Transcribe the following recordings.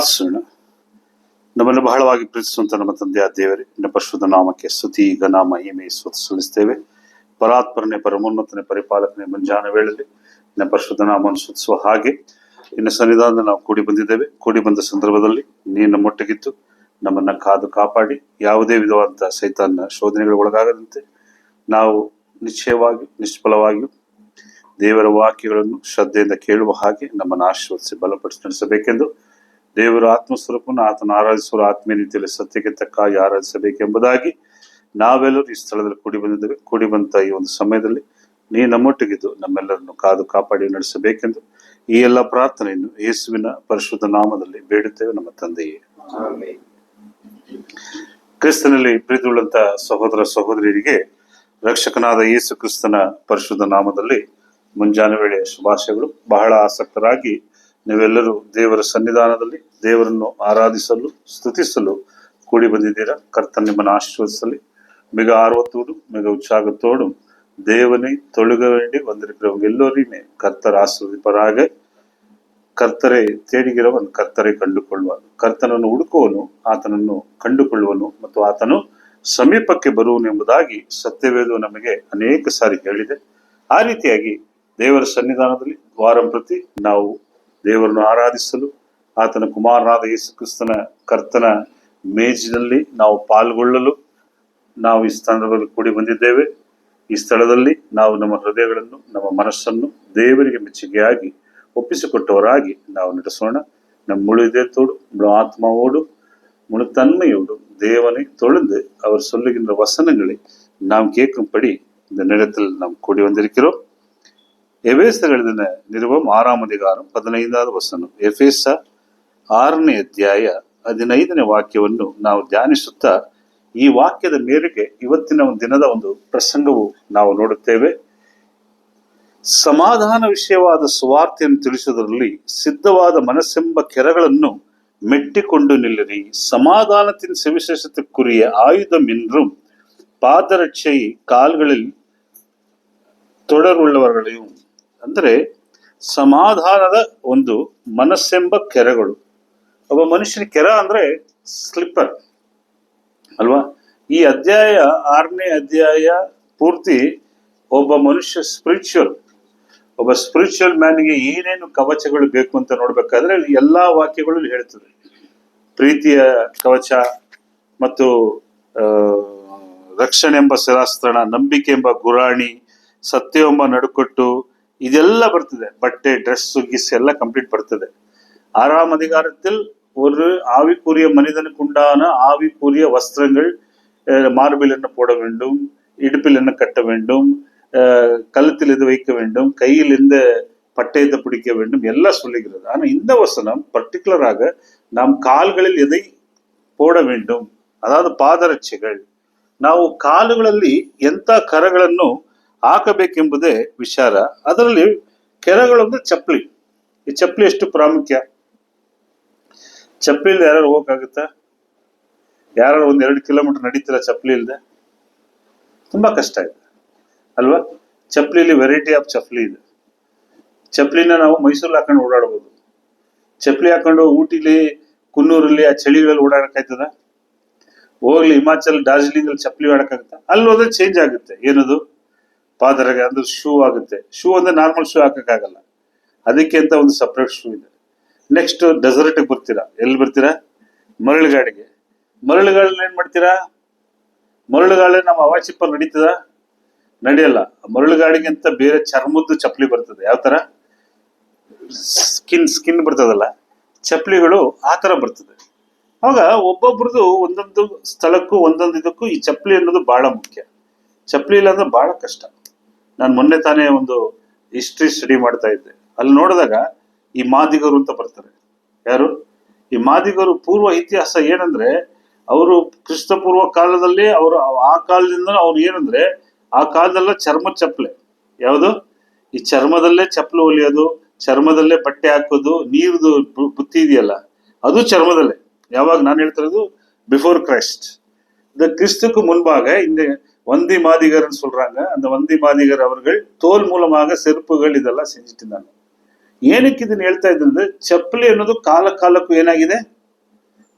ಪ್ರಾರ್ಥಿಸೋಣ. ನಮ್ಮನ್ನು ಬಹಳವಾಗಿ ಪ್ರೀತಿಸುವಂತ ನಮ್ಮ ತಂದೆಯ ದೇವರೇ, ನಿನ್ನ ಪರಿಶುದ್ಧ ನಾಮಕ್ಕೆ ಸ್ತುತಿ ಘನ ಮಹಿಮೆ ಸಲ್ಲಿಸ್ತೇವೆ. ಪರಾತ್ಪರನೆ ಪರಮೋನ್ನತನೆ ಪರಿಪಾಲಕನೆ ಮುಂಜಾನೆ ವೇಳೆಯಲ್ಲಿ ನಿನ್ನ ಪರಿಶುದ್ಧ ನಾಮವನ್ನು ಸ್ತುತಿಸುವ ಹಾಗೆ ನಿನ್ನ ಸನ್ನಿಧಾನದಿಂದ ನಾವು ಕೂಡಿ ಬಂದಿದ್ದೇವೆ. ಕೂಡಿ ಬಂದ ಸಂದರ್ಭದಲ್ಲಿ ನೀನು ನಮ್ಮೊಟ್ಟಿಗಿದ್ದು ನಮ್ಮನ್ನ ಕಾದು ಕಾಪಾಡಿ ಯಾವುದೇ ವಿಧವಾದಂತಹ ಸೈತಾನ್ನ ಶೋಧನೆಗಳು ಒಳಗಾಗದಂತೆ ನಾವು ನಿಶ್ಚಯವಾಗಿ ನಿಷ್ಫಲವಾಗಿಯೂ ದೇವರ ವಾಕ್ಯಗಳನ್ನು ಶ್ರದ್ಧೆಯಿಂದ ಕೇಳುವ ಹಾಗೆ ನಮ್ಮನ್ನು ಆಶೀರ್ವದಿಸಿ ಬಲಪಡಿಸಿ ನಡೆಸಬೇಕೆಂದು ದೇವರ ಆತ್ಮಸ್ವರೂಪವನ್ನು ಆತನ ಆರಾಧಿಸುವ ಆತ್ಮೀಯ ರೀತಿಯಲ್ಲಿ ಸತ್ಯಕ್ಕೆ ತಕ್ಕಾಗಿ ಆರಾಧಿಸಬೇಕೆಂಬುದಾಗಿ ನಾವೆಲ್ಲರೂ ಈ ಸ್ಥಳದಲ್ಲಿ ಕೂಡಿ ಬಂದಿದ್ದೇವೆ. ಕೂಡಿ ಬಂತ ಈ ಒಂದು ಸಮಯದಲ್ಲಿ ನೀ ನಮ್ಮೊಟ್ಟಿಗಿದ್ದು ನಮ್ಮೆಲ್ಲರನ್ನು ಕಾದು ಕಾಪಾಡಿ ನಡೆಸಬೇಕೆಂದು ಈ ಎಲ್ಲ ಪ್ರಾರ್ಥನೆಯನ್ನು ಯೇಸುವಿನ ಪರಿಶುದ್ಧ ನಾಮದಲ್ಲಿ ಬೇಡುತ್ತೇವೆ ನಮ್ಮ ತಂದೆಯೇ. ಕ್ರಿಸ್ತನಲ್ಲಿ ಪ್ರೀತಿಯುಳ್ಳಂತ ಸಹೋದರ ಸಹೋದರಿಯರಿಗೆ ರಕ್ಷಕನಾದ ಯೇಸು ಕ್ರಿಸ್ತನ ಪರಿಶುದ್ಧ ನಾಮದಲ್ಲಿ ಮುಂಜಾನೆ ವೇಳೆಯ ಶುಭಾಶಯಗಳು. ಬಹಳ ಆಸಕ್ತರಾಗಿ ನೀವೆಲ್ಲರೂ ದೇವರ ಸನ್ನಿಧಾನದಲ್ಲಿ ದೇವರನ್ನು ಆರಾಧಿಸಲು ಸ್ತುತಿಸಲು ಕೂಡಿ ಬಂದಿದ್ದೀರಾ. ಕರ್ತನ ನಿಮ್ಮನ್ನು ಆಶೀರ್ವದಿಸಲಿ. மிக ஆர்வத்தோடும் மிக உற்சாகத்தோடும் தேவனை தொழுக வேண்டி வந்திருக்கிறவங்க எல்லோரையுமே கர்த்தர் ஆசீர்வதிப்பாராக. ಕರ್ತರೆ ತೇಡಿಗಿರವನು ಕರ್ತರೆ ಕಂಡುಕೊಳ್ಳುವನು, ಕರ್ತನನ್ನು ಹುಡುಕುವನು ಆತನನ್ನು ಕಂಡುಕೊಳ್ಳುವನು ಮತ್ತು ಆತನು ಸಮೀಪಕ್ಕೆ ಬರುವನು ಎಂಬುದಾಗಿ ಸತ್ಯವೇದವು ನಮಗೆ ಅನೇಕ ಸಾರಿ ಹೇಳಿದೆ. ಆ ರೀತಿಯಾಗಿ ದೇವರ ಸನ್ನಿಧಾನದಲ್ಲಿ ವಾರಂಪ್ರತಿ ನಾವು ದೇವರನ್ನು ಆರಾಧಿಸಲು ಆತನ ಕುಮಾರನಾದ ಯೇಸು ಕ್ರಿಸ್ತನ ಕರ್ತನ ಮೇಜಿನಲ್ಲಿ ನಾವು ಪಾಲ್ಗೊಳ್ಳಲು ನಾವು ಈ ಸ್ಥಳದಲ್ಲಿ ಕೂಡಿ ಬಂದಿದ್ದೇವೆ. ಈ ಸ್ಥಳದಲ್ಲಿ ನಾವು ನಮ್ಮ ಹೃದಯಗಳನ್ನು ನಮ್ಮ ಮನಸ್ಸನ್ನು ದೇವರಿಗೆ ಮೆಚ್ಚುಗೆಯಾಗಿ ಒಪ್ಪಿಸಿಕೊಟ್ಟವರಾಗಿ ನಾವು ನಡೆಸೋಣ. ನಮ್ಮ முழு இதயத்தோடு முழு ஆத்மாவோடு முழு தன்மையோடு தேவனை தொழுந்து அவர் சொல்லுகின்ற வசனங்களை நாம் கேட்கும்படி இந்த நேரத்தில் நாம் கூடி வந்திருக்கிறோம். எபேசர் எழுதின நிருபம் 6ஆம் அதிகாரம் 15வது ವಚನ. ಎಫೆಸ 6ನೇ ಅಧ್ಯಾಯ 15ನೇ ವಾಕ್ಯವನ್ನು ನಾವು ಧ್ಯಾನಿಸುತ್ತಾ ಈ ವಾಕ್ಯದ ಮೇರೆಗೆ ಇವತ್ತಿನ ಒಂದು ದಿನದ ಒಂದು ಪ್ರಸಂಗವು ನಾವು ನೋಡುತ್ತೇವೆ. ಸಮಾಧಾನ ವಿಷಯವಾದ ಸುವಾರ್ತೆಯನ್ನು ತಿಳಿಸುವುದರಲ್ಲಿ ಸಿದ್ಧವಾದ ಮನಸ್ಸೆಂಬ ಕೆರಗಳನ್ನು மெட்டிக்கொண்டு நில்லறி, சமாதானத்தின் சுவிசேஷத்துக்குரிய ஆயுதம் என்றும் ಪಾದರಕ್ಷೆ ಕಾಲ್ಗಳಲ್ಲಿ ತೊಡರುಳ್ಳವர்களையும். ಅಂದರೆ ಸಮಾಧಾನದ ಒಂದು ಮನಸ್ಸೆಂಬ ಕೆರಗಳು. ಒಬ್ಬ ಮನುಷ್ಯನ ಕೆರ ಅಂದ್ರೆ ಸ್ಲಿಪ್ಪರ್ ಅಲ್ವಾ? ಈ ಅಧ್ಯಾಯ 6ನೇ ಅಧ್ಯಾಯ ಪೂರ್ತಿ ಒಬ್ಬ ಮನುಷ್ಯ ಒಬ್ಬ ಸ್ಪಿರಿಚುವಲ್ ಮ್ಯಾನ್ಗೆ ಏನೇನು ಕವಚಗಳು ಬೇಕು ಅಂತ ನೋಡ್ಬೇಕಾದ್ರೆ ಎಲ್ಲಾ ವಾಕ್ಯಗಳು ಹೇಳ್ತದೆ. ಪ್ರೀತಿಯ ಕವಚ ಮತ್ತು ರಕ್ಷಣೆ ಎಂಬ ಶಿರಾಸ್ತ್ರಣ, ನಂಬಿಕೆ ಎಂಬ ಗುರಾಣಿ, ಸತ್ಯ ಎಂಬ ನಡುಕಟ್ಟು, ಇದೆಲ್ಲ ಬರ್ತದೆ. ಬಟ್ಟೆ, ಡ್ರೆಸ್, ಗಿಸ್ ಎಲ್ಲ ಕಂಪ್ಲೀಟ್ ಬರ್ತದೆ. 6ஆம் அதிகாரத்தில் ஒரு ஆவிக்குரிய மனிதனுக்குண்டான ஆவிக்குரிய வஸ்திரங்கள், மார்பில் என்ன போட வேண்டும், இடுப்பில் என்ன கட்ட வேண்டும், கழுத்தில் எது வைக்க வேண்டும், கையில் எந்த பட்டயத்தை பிடிக்க வேண்டும் எல்லாம் சொல்லுகிறது. ஆனா இந்த வசனம் பர்டிகுலராக நாம் ಕಾಲ್ಗಳಲ್ಲಿ ಎதை போட வேண்டும், ಅದಾದ ಪಾದರಕ್ಷೆಗಳು, ನಾವು ಕಾಲುಗಳಲ್ಲಿ ಎಂತ ಕರಗಳನ್ನು ಹಾಕಬೇಕೆಂಬುದೇ ವಿಚಾರ. ಅದರಲ್ಲಿ ಕೆರಗಳಂದ್ರೆ ಚಪ್ಪಲಿ. ಈ ಚಪ್ಪಲಿ ಎಷ್ಟು ಪ್ರಾಮುಖ್ಯ. ಚಪ್ಪಲಿ ಇಲ್ಲದೆ ಯಾರು ಹೋಗಕ್ಕಾಗುತ್ತಾ? ಯಾರು 1-2 ಕಿಲೋಮೀಟರ್ ನಡೀತೀರ ಚಪ್ಪಲಿ ಇಲ್ಲದೆ? ತುಂಬಾ ಕಷ್ಟ ಇದೆ ಅಲ್ವಾ? ಚಪ್ಪಲಿಲಿ ವೆರೈಟಿ ಆಫ್ ಚಪ್ಪಲಿ ಇದೆ. ಚಪ್ಪಲಿನ ನಾವು ಮೈಸೂರಲ್ಲಿ ಹಾಕೊಂಡು ಓಡಾಡ್ಬೋದು. ಚಪ್ಪಲಿ ಹಾಕೊಂಡು ಊಟಿಲಿ, ಕುನ್ನೂರಲ್ಲಿ ಆ ಚಳಿಗಳಲ್ಲಿ ಓಡಾಡಕ್ಕಾಯ್ತದ? ಹೋಗ್ಲಿ ಹಿಮಾಚಲ್, ಡಾರ್ಜಿಲಿಂಗ್ ಅಲ್ಲಿ ಚಪ್ಪಲಿ ಆಡಕ್ಕಾಗುತ್ತಾ? ಅಲ್ಲಿ ಹೋದ್ರೆ ಚೇಂಜ್ ಆಗುತ್ತೆ. ಏನದು? ಪಾದರಗೆ ಅಂದ್ರೆ ಶೂ ಆಗುತ್ತೆ. ಶೂ ಅಂದ್ರೆ ನಾರ್ಮಲ್ ಶೂ ಹಾಕಕ್ಕಾಗಲ್ಲ, ಅದಕ್ಕೆ ಅಂತ ಒಂದು ಸಪ್ರೇಟ್ ಶೂ ಇದೆ. ನೆಕ್ಸ್ಟ್ ಡೆಸರ್ಟ್ ಬರ್ತೀರಾ. ಎಲ್ಲಿ ಬರ್ತೀರಾ? ಮರಳುಗಾಡಿಗೆ. ಮರಳುಗಾಡಲ್ಲಿ ಏನ್ ಮಾಡ್ತೀರಾ? ಮರಳುಗಾಡ ನಮ್ಮ ಅವಾಚಿಪ್ಪಲ್ಲಿ ನಡೀತದ? ನಡೆಯಲ್ಲ. ಮರಳುಗಾಡಿಗೆ ಅಂತ ಬೇರೆ ಚರ್ಮದ್ದು ಚಪ್ಪಲಿ ಬರ್ತದೆ. ಯಾವ ತರ? ಸ್ಕಿನ್ ಬರ್ತದಲ್ಲ, ಚಪ್ಪಲಿಗಳು ಆ ತರ ಬರ್ತದೆ. ಆಗ ಒಬ್ಬೊಬ್ರದ್ದು ಒಂದೊಂದು ಸ್ಥಳಕ್ಕೂ ಒಂದೊಂದು ಇದಕ್ಕೂ ಈ ಚಪ್ಪಲಿ ಅನ್ನೋದು ಬಹಳ ಮುಖ್ಯ. ಚಪ್ಪಲಿ ಇಲ್ಲ ಅಂದ್ರೆ ಬಹಳ ಕಷ್ಟ. ನಾನು ಮೊನ್ನೆ ತಾನೇ ಒಂದು ಹಿಸ್ಟ್ರಿ ಸ್ಟಡಿ ಮಾಡ್ತಾ ಇದ್ದೆ. ಅಲ್ಲಿ ನೋಡಿದಾಗ ಈ ಮಾದಿಗರು ಅಂತ ಬರ್ತಾರೆ. ಯಾರು ಈ ಮಾದಿಗರು? ಪೂರ್ವ ಇತಿಹಾಸ ಏನಂದ್ರೆ, ಅವರು ಕ್ರಿಸ್ತಪೂರ್ವ ಕಾಲದಲ್ಲಿ ಅವರು ಆ ಕಾಲದಿಂದ ಅವ್ರು ಏನಂದ್ರೆ, ಆ ಕಾಲದಲ್ಲ ಚರ್ಮದ ಚಪ್ಪಲೆ. ಯಾವುದು? ಈ ಚರ್ಮದಲ್ಲೇ ಚಪ್ಪಲು ಹೊಲಿಯೋದು, ಚರ್ಮದಲ್ಲೇ ಬಟ್ಟೆ ಹಾಕೋದು, ನೀರ್ದು ಬುತ್ತಿ ಇದೆಯಲ್ಲ ಅದು ಚರ್ಮದಲ್ಲೇ. ಯಾವಾಗ ನಾನು ಹೇಳ್ತಿರೋದು ಬಿಫೋರ್ ಕ್ರೈಸ್ಟ್. கிறிஸ்துக்கு முன்பாக இந்த வந்தி மாதிகர்னு சொல்றாங்க. அந்த வந்தி மாதிகர் அவர்கள் தோல் மூலமாக செருப்புகள் இதெல்லாம் செஞ்சுட்டு இருந்தாங்க. ಏನಕ್ಕೆ ಇದನ್ನ ಹೇಳ್ತಾ ಇದ್ದಂದ್ರೆ, ಚಪ್ಪಲಿ ಅನ್ನೋದು ಕಾಲ ಕಾಲಕ್ಕೂ ಏನಾಗಿದೆ?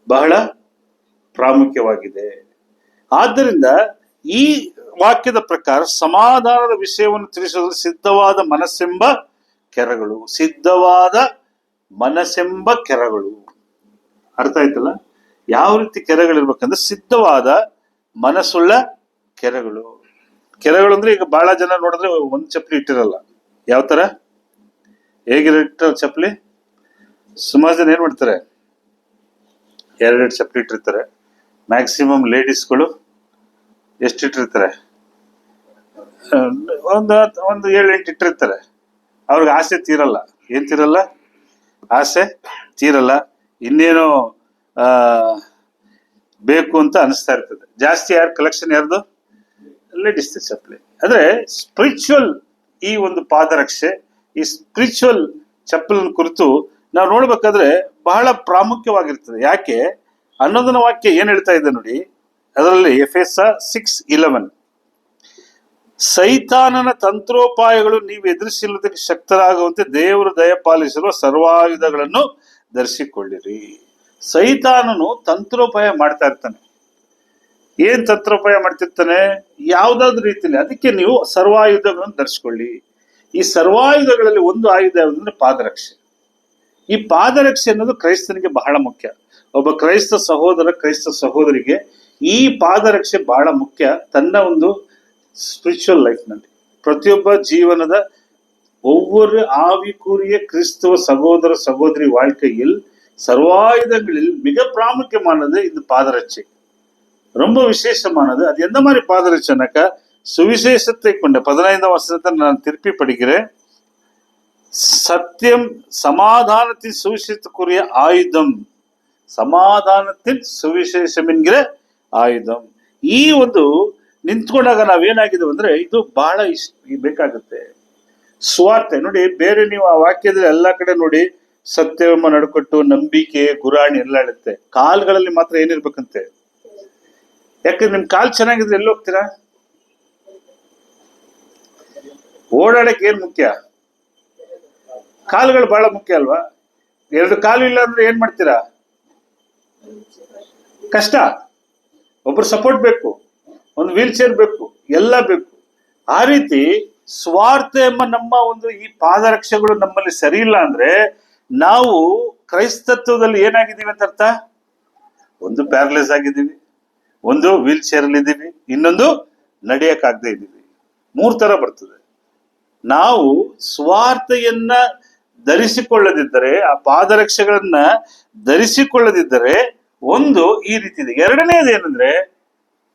ಬಹಳ ಪ್ರಾಮುಖ್ಯವಾಗಿದೆ. ಆದ್ದರಿಂದ ಈ ವಾಕ್ಯದ ಪ್ರಕಾರ ಸಮಾಧಾನದ ವಿಷಯವನ್ನು ತಿಳಿಸಲು ಸಿದ್ಧವಾದ ಮನಸ್ಸೆಂಬ ಕೆರಗಳು, ಸಿದ್ಧವಾದ ಮನಸ್ಸೆಂಬ ಕೆರಗಳು. ಅರ್ಥ ಆಯ್ತಲ್ಲ? ಯಾವ ರೀತಿ ಕೆರೆಗಳಿರ್ಬೇಕಂದ್ರೆ ಸಿದ್ಧವಾದ ಮನಸ್ಸುಳ್ಳ ಕೆರೆಗಳು. ಕೆರೆಗಳು ಅಂದ್ರೆ ಈಗ ಬಹಳ ಜನ ನೋಡಿದ್ರೆ ಒಂದ್ ಚಪ್ಪಲಿ ಇಟ್ಟಿರಲ್ಲ. ಯಾವ ತರ, ಹೇಗಿರ ಚಪ್ಪಲಿ? ಸುಮಾರು ಜನ ಏನ್ ಮಾಡ್ತಾರೆ, ಎರಡೆರಡು ಚಪ್ಪಲಿ ಇಟ್ಟಿರ್ತಾರೆ. ಮ್ಯಾಕ್ಸಿಮಮ್ ಲೇಡೀಸ್ಗಳು ಎಷ್ಟಿಟ್ಟಿರ್ತಾರೆ? ಒಂದು 7-8 ಇಟ್ಟಿರ್ತಾರೆ. ಅವ್ರಿಗೆ ಆಸೆ ತೀರಲ್ಲ. ಏನ್ ತೀರಲ್ಲ? ಆಸೆ ತೀರಲ್ಲ. ಇನ್ನೇನೋ ಬೇಕು ಅಂತ ಅನಿಸ್ತಾ ಇರ್ತದೆ. ಜಾಸ್ತಿ ಯಾರು ಕಲೆಕ್ಷನ್ ಯಾರ್ದು? ಲೇಡೀಸ್ ಚಪ್ಪಲಿ. ಅಂದ್ರೆ ಸ್ಪಿರಿಚುವಲ್ ಈ ಒಂದು ಪಾದರಕ್ಷೆ, ಈ ಸ್ಪಿರಿಚುವಲ್ ಚಪ್ಪಲಿನ ಕುರಿತು ನಾವು ನೋಡ್ಬೇಕಾದ್ರೆ ಬಹಳ ಪ್ರಾಮುಖ್ಯವಾಗಿರ್ತದೆ. ಯಾಕೆ ಅನ್ನೋದನ್ನ ವಾಕ್ಯ ಏನ್ ಹೇಳ್ತಾ ಇದೆ ನೋಡಿ. ಅದರಲ್ಲಿ ಎಫೆಸ 6:11, ಸೈತಾನನ ತಂತ್ರೋಪಾಯಗಳು ನೀವು ಎದುರಿಸಿಲ್ಲದಕ್ಕೆ ಶಕ್ತರಾಗುವಂತೆ ದೇವರು ದಯಪಾಲಿಸಿರುವ ಸರ್ವಾಯುಧಗಳನ್ನು ಧರಿಸಿಕೊಳ್ಳಿರಿ. ಸೈತಾನನು ತಂತ್ರೋಪಾಯ ಮಾಡ್ತಾ ಇರ್ತಾನೆ. ಏನ್ ತಂತ್ರೋಪಾಯ ಮಾಡ್ತಿರ್ತಾನೆ? ಯಾವ್ದಾದ್ರು ರೀತಿಯಲ್ಲಿ. ಅದಕ್ಕೆ ನೀವು ಸರ್ವಾಯುಧಗಳನ್ನು ಧರಿಸ್ಕೊಳ್ಳಿ. ಈ ಸರ್ವಾಯುಧಗಳಲ್ಲಿ ಒಂದು ಆಯುಧ ಯಾವುದಂದ್ರೆ ಪಾದರಕ್ಷೆ. ಈ ಪಾದರಕ್ಷೆ ಅನ್ನೋದು ಕ್ರೈಸ್ತನಿಗೆ ಬಹಳ ಮುಖ್ಯ. ಒಬ್ಬ ಕ್ರೈಸ್ತ ಸಹೋದರ, ಕ್ರೈಸ್ತ ಸಹೋದರಿಗೆ ಈ ಪಾದರಕ್ಷೆ ಬಹಳ ಮುಖ್ಯ. ತನ್ನ ಒಂದು ಸ್ಪಿರಿಚುವಲ್ ಲೈಫ್ ನಲ್ಲಿ ಪ್ರತಿಯೊಬ್ಬ ಜೀವನದ ஒவ்வொரு ஆவிக்குரிய கிறிஸ்துவ சகோதர சகோதரி வாழ்க்கையில் சர்வாயுதங்களில் மிக பிராமுக்கியமானது இந்த பாதரட்சை. ரொம்ப விசேஷமானது. அது எந்த மாதிரி பாதரட்சைனாக்கா, சுவிசேஷத்தை கொண்ட 15ஆம் வசனத்தை நான் திருப்பி படிக்கிறேன். சத்தியம் சமாதானத்தின் சுவிசேஷத்துக்குரிய ஆயுதம், ಸಮಾಧಾನத்தின் ಸುವಿಶೇಷಂ ಎನ್ಗಿರ ಆಯುಧಂ. ಈ ಒಂದು ನಿಂತ್ಕೊಂಡಾಗ ನಾವೇನಾಗಿದ್ದೇವೆ ಅಂದ್ರೆ ಇದು ಬಹಳ ಬೇಕಾಗುತ್ತೆ. ಸ್ವಾರ್ಥ ನೋಡಿ, ಬೇರೆ ನೀವು ಆ ವಾಕ್ಯದಲ್ಲಿ ಎಲ್ಲಾ ಕಡೆ ನೋಡಿ ಸತ್ಯವೆಂಬ ನಡುಕಟ್ಟು, ನಂಬಿಕೆ, ಗುರಾಣಿ ಎಲ್ಲ ಹೇಳುತ್ತೆ. ಕಾಲ್ಗಳಲ್ಲಿ ಮಾತ್ರ ಏನಿರ್ಬೇಕಂತೆ? ಯಾಕಂದ್ರೆ ನಿಮ್ ಕಾಲ್ ಚೆನ್ನಾಗಿದ್ರೆ ಎಲ್ಲಿ ಹೋಗ್ತೀರಾ? ಓಡಾಡಕ್ಕೆ ಏನ್ ಮುಖ್ಯ? ಕಾಲುಗಳು ಬಹಳ ಮುಖ್ಯ ಅಲ್ವಾ? 2 ಕಾಲು ಇಲ್ಲ ಅಂದ್ರೆ ಏನ್ ಮಾಡ್ತೀರಾ? ಕಷ್ಟ. ಒಬ್ರು ಸಪೋರ್ಟ್ ಬೇಕು, ಒಂದು ವೀಲ್ ಚೇರ್ ಬೇಕು, ಎಲ್ಲ ಬೇಕು. ಆ ರೀತಿ ಸ್ವಾರ್ಥ ಎಂಬ ನಮ್ಮ ಒಂದು ಈ ಪಾದರಕ್ಷೆಗಳು ನಮ್ಮಲ್ಲಿ ಸರಿ ಇಲ್ಲ ಅಂದ್ರೆ ನಾವು ಕ್ರೈಸ್ತತ್ವದಲ್ಲಿ ಏನಾಗಿದ್ದೀವಿ ಅಂತ ಅರ್ಥ? ಒಂದು ಪ್ಯಾರಲೈಸ್ ಆಗಿದ್ದೀವಿ, ಒಂದು ವೀಲ್ ಚೇರ್ ಅಲ್ಲಿ ಇದ್ದೀವಿ, ಇನ್ನೊಂದು ನಡೆಯಕ್ಕಾಗದೆ ಇದ್ದೀವಿ. 3 ತರ ಬರ್ತದೆ. ನಾವು ಸ್ವಾರ್ಥೆಯನ್ನ ಧರಿಸಿಕೊಳ್ಳದಿದ್ದರೆ, ಆ ಪಾದರಕ್ಷೆಗಳನ್ನ ಧರಿಸಿಕೊಳ್ಳದಿದ್ದರೆ ಒಂದು ಈ ರೀತಿ ಇದೆ. ಎರಡನೇದು ಏನಂದ್ರೆ,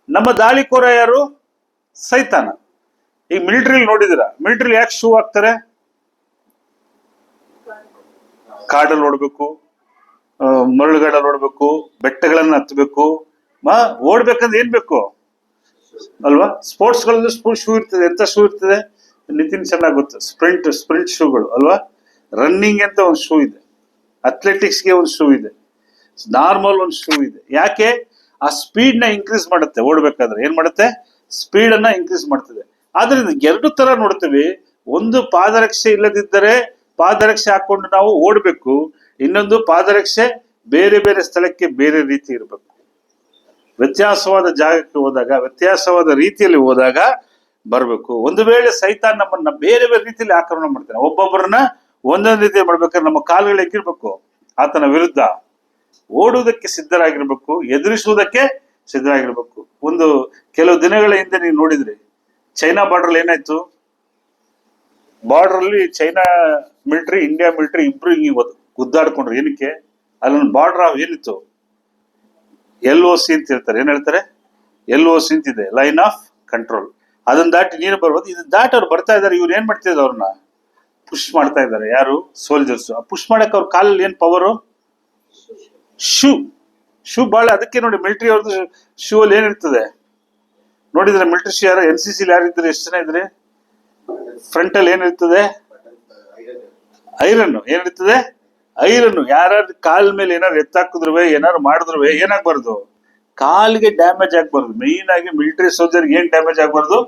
ನಮ್ಮ ದಾಳಿಕೋರ ಯಾರು? ಸೈತಾನ. ಈಗ ಮಿಲಿಟರಿಲಿ ನೋಡಿದಿರ, ಮಿಲಿಟರಿ ಯಾಕೆ ಶೂ ಹಾಕ್ತಾರೆ? ಕಾಡಲ್ಲಿ ಓಡ್ಬೇಕು, ಮರಳುಗಾಡಲ್ಲಿ ಓಡ್ಬೇಕು, ಬೆಟ್ಟಗಳನ್ನ ಹತ್ತಬೇಕು, ಓಡ್ಬೇಕಂದ್ರೆ ಏನ್ ಬೇಕು ಅಲ್ವಾ? ಸ್ಪೋರ್ಟ್ಸ್ ಗಳಲ್ಲಿ ಶೂ ಇರ್ತದೆ. ಎಂತ ಶೂ ಇರ್ತದೆ? ನಿತಿನ್ ಚೆನ್ನಾಗಿ ಗೊತ್ತು. ಸ್ಪ್ರಿಂಟ್ ಶೂಗಳು ಅಲ್ವಾ? ರನ್ನಿಂಗ್ ಅಂತ ಒಂದು ಶೂ ಇದೆ, ಅಥ್ಲೆಟಿಕ್ಸ್ಗೆ ಒಂದು ಶೂ ಇದೆ, ನಾರ್ಮಲ್ ಒಂದು ಶೂ ಇದೆ. ಯಾಕೆ? ಆ ಸ್ಪೀಡ್ ನ ಇನ್ಕ್ರೀಸ್ ಮಾಡುತ್ತೆ. ಓಡ್ಬೇಕಾದ್ರೆ ಏನ್ ಮಾಡುತ್ತೆ? ಸ್ಪೀಡ್ ಅನ್ನ ಇನ್ಕ್ರೀಸ್ ಮಾಡ್ತದೆ. ಆದ್ರಿಂದ 2 ತರ ನೋಡ್ತೀವಿ. ಒಂದು ಪಾದರಕ್ಷೆ ಇಲ್ಲದಿದ್ದರೆ ಪಾದರಕ್ಷೆ ಹಾಕೊಂಡು ನಾವು ಓಡ್ಬೇಕು, ಇನ್ನೊಂದು ಪಾದರಕ್ಷೆ ಬೇರೆ ಬೇರೆ ಸ್ಥಳಕ್ಕೆ ಬೇರೆ ರೀತಿ ಇರಬೇಕು. ವ್ಯತ್ಯಾಸವಾದ ಜಾಗಕ್ಕೆ ಹೋದಾಗ, ವ್ಯತ್ಯಾಸವಾದ ರೀತಿಯಲ್ಲಿ ಹೋದಾಗ ಬರ್ಬೇಕು. ಒಂದು ವೇಳೆ ಸೈತಾನ್ ನಮ್ಮನ್ನ ಬೇರೆ ಬೇರೆ ರೀತಿಯಲ್ಲಿ ಆಕ್ರಮಣ ಮಾಡ್ತಾನೆ. ಒಬ್ಬೊಬ್ಬರನ್ನ ಒಂದೊಂದು ರೀತಿ ಮಾಡ್ಬೇಕಾದ್ರೆ ನಮ್ಮ ಕಾಲುಗಳು ಹೆಂಗಿರ್ಬೇಕು? ಆತನ ವಿರುದ್ಧ ಓಡುವುದಕ್ಕೆ ಸಿದ್ಧರಾಗಿರ್ಬೇಕು, ಎದುರಿಸುವುದಕ್ಕೆ ಸಿದ್ಧರಾಗಿರ್ಬೇಕು. ಒಂದು ಕೆಲವು ದಿನಗಳ ಹಿಂದೆ ನೀವು ನೋಡಿದ್ರಿ, ಚೈನಾ ಬಾರ್ಡರ್ ಏನಾಯ್ತು? ಬಾರ್ಡರ್ ಅಲ್ಲಿ ಚೈನಾ ಮಿಲಿಟರಿ, ಇಂಡಿಯಾ ಮಿಲಿಟರಿ ಇಬ್ರು ಹಿಂಗೆ ಗುದ್ದಾಡ್ಕೊಂಡ್ರು. ಏನಕ್ಕೆ? ಅಲ್ಲೊಂದು ಬಾರ್ಡರ್ ಏನಿತ್ತು? LOC ಅಂತ ಹೇಳ್ತಾರೆ. ಏನ್ ಹೇಳ್ತಾರೆ? LOC ಅಂತಿದೆ, ಲೈನ್ ಆಫ್ ಕಂಟ್ರೋಲ್. ಅದನ್ನ ದಾಟಿ ನೀರು ಬರ್ಬೋದು. ಇದನ್ನ ದಾಟಿ ಅವ್ರು ಬರ್ತಾ ಇದಾರೆ. ಇವ್ರು ಏನ್ ಮಾಡ್ತಿದ್ದಾರೆ? ಅವ್ರನ್ನ ಪುಷ್ ಮಾಡ್ತಾ ಇದ್ದಾರೆ. ಯಾರು? ಸೋಲ್ಜರ್ಸ್. ಪುಷ್ ಮಾಡಕ್ ಅವ್ರ ಕಾಲಲ್ಲಿ ಏನ್ ಪವರು? ಶೂ ಬಹಳ. ಅದಕ್ಕೆ ನೋಡಿ ಮಿಲಿಟರಿ ಅವ್ರದ್ದು ಶೂ ಅಲ್ಲಿ ಏನಿರ್ತದೆ ನೋಡಿದ್ರೆ, ಮಿಲಿಟರಿ ಶೂ ಯಾರು NCC ಯಾರಿದ್ರೆ ಎಷ್ಟು ಜನ ಇದ್ರೆ ಫ್ರಂಟ್ ಅಲ್ಲಿ ಏನಿರ್ತದೆ? ಐರನ್. ಏನಿರ್ತದೆ? ಐರನ್. ಯಾರು ಕಾಲ್ ಮೇಲೆ ಏನಾರು ಎತ್ತಾಕಿದ್ರು, ಏನಾರು ಮಾಡಿದ್ರು ಏನಾಗ್ಬಾರ್ದು? ಕಾಲಿಗೆ ಡ್ಯಾಮೇಜ್ ಆಗ್ಬಾರ್ದು. ಮೇನ್ ಆಗಿ ಮಿಲಿಟರಿ ಸೋಲ್ಜರ್ಗೆ ಏನ್ ಡ್ಯಾಮೇಜ್ ಆಗ್ಬಾರ್ದು?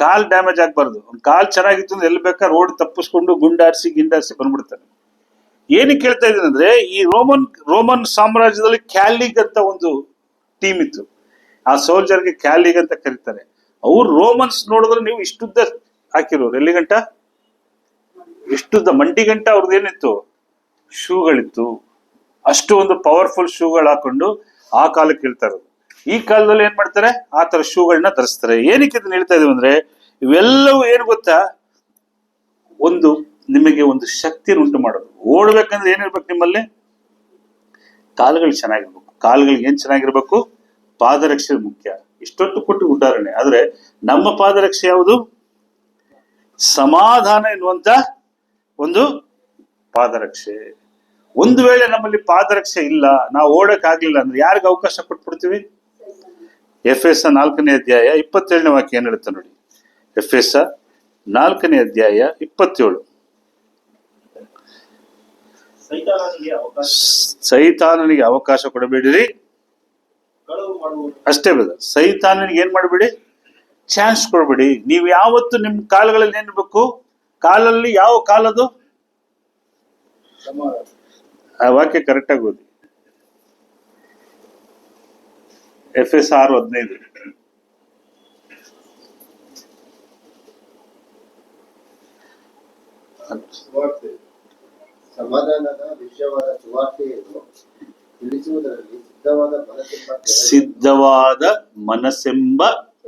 ಕಾಲ್ ಡ್ಯಾಮೇಜ್ ಆಗ್ಬಾರ್ದು. ಕಾಲ್ ಚೆನ್ನಾಗಿತ್ತು ಅಂದ್ರೆ ಎಲ್ಲಿ ಬೇಕಾದ್ರೆ ರೋಡ್ ತಪ್ಪಿಸ್ಕೊಂಡು ಗಿಂಡಾರಿಸಿ ಬಂದ್ಬಿಡ್ತಾನೆ. ಏನಕ್ಕೆ ಕೇಳ್ತಾ ಇದ್ದೀನಿ ಅಂದ್ರೆ, ಈ ರೋಮನ್ ಸಾಮ್ರಾಜ್ಯದಲ್ಲಿ ಕ್ಯಾಲಿಗ್ ಅಂತ ಒಂದು ಟೀಮ್ ಇತ್ತು. ಆ ಸೋಲ್ಜರ್ಗೆ ಕ್ಯಾಲಿಗ್ ಅಂತ ಕರೀತಾರೆ. ಅವ್ರು ರೋಮನ್ಸ್ ನೋಡಿದ್ರೆ ನೀವು ಇಷ್ಟುದ್ದ ಹಾಕಿರೋರು, ಎಲ್ಲಿಗಂಟ ಇಷ್ಟುದ್ದ ಮಂಡಿ ಗಂಟ ಅವ್ರದ್ದು ಏನಿತ್ತು, ಶೂಗಳಿತ್ತು. ಅಷ್ಟು ಒಂದು ಪವರ್ಫುಲ್ ಶೂಗಳು ಹಾಕೊಂಡು ಆ ಕಾಲಕ್ಕೆ ಹೇಳ್ತಾ ಇರೋದು. ಈ ಕಾಲದಲ್ಲಿ ಏನ್ ಮಾಡ್ತಾರೆ, ಆ ತರ ಶೂಗಳನ್ನ ಧರಿಸ್ತಾರೆ. ಏನಕ್ಕೆ ಇದನ್ನ ಹೇಳ್ತಾ ಇದೀವಿ ಅಂದ್ರೆ, ಇವೆಲ್ಲವೂ ಏನ್ ಗೊತ್ತಾ, ಒಂದು ನಿಮಗೆ ಒಂದು ಶಕ್ತಿಯನ್ನು ಉಂಟು ಮಾಡೋದು. ಓಡ್ಬೇಕಂದ್ರೆ ಏನಿರ್ಬೇಕು ನಿಮ್ಮಲ್ಲಿ, ಕಾಲುಗಳು ಚೆನ್ನಾಗಿರ್ಬೇಕು. ಕಾಲುಗಳಿಗೆ ಏನ್ ಚೆನ್ನಾಗಿರ್ಬೇಕು, ಪಾದರಕ್ಷೆ ಮುಖ್ಯ. ಇಷ್ಟೊತ್ತು ಕೊಟ್ಟು ಉದಾಹರಣೆ. ಆದ್ರೆ ನಮ್ಮ ಪಾದರಕ್ಷೆ ಯಾವುದು, ಸಮಾಧಾನ ಎನ್ನುವಂತ ಒಂದು ಪಾದರಕ್ಷೆ. ಒಂದು ವೇಳೆ ನಮ್ಮಲ್ಲಿ ಪಾದರಕ್ಷೆ ಇಲ್ಲ, ನಾವು ಓಡಕ್ ಆಗ್ಲಿಲ್ಲ ಅಂದ್ರೆ ಯಾರಿಗೆ ಅವಕಾಶ ಕೊಟ್ಬಿಡ್ತೀವಿ? ಎಫೆಸ 4ನೇ ಅಧ್ಯಾಯ 27ನೇ ವಾಕ್ಯ ಏನ್ ಹೇಳುತ್ತೆ ನೋಡಿ. ಎಫೆಸ 4ನೇ ಅಧ್ಯಾಯ 27. ಸೈತಾನನಿಗೆ ಅವಕಾಶ ಕೊಡಬೇಡಿರಿ. ಅಷ್ಟೇ ಬೇಡ, ಸೈತಾನನಿಗೆ ಏನ್ ಮಾಡಬೇಡಿ, ಚಾನ್ಸ್ ಕೊಡಬೇಡಿ. ನೀವು ಯಾವತ್ತು ನಿಮ್ ಕಾಲಗಳಲ್ಲಿ ಏನಿರ್ಬೇಕು, ಕಾಲಲ್ಲಿ ಯಾವ ಕಾಲದು, ಆ ವಾಕ್ಯ ಕರೆಕ್ಟ್ ಆಗಿ ಓದಿ. ಎಫೆಸ 6:15. ಸಮಾಧಾನದ ವಿಷಯವಾದ ಸುವಾರ್ತೆಯನ್ನು ತಿಳಿಸುವುದರಲ್ಲಿ ಸಿದ್ಧವಾದ ಮನಸ್ಸೆಂಬ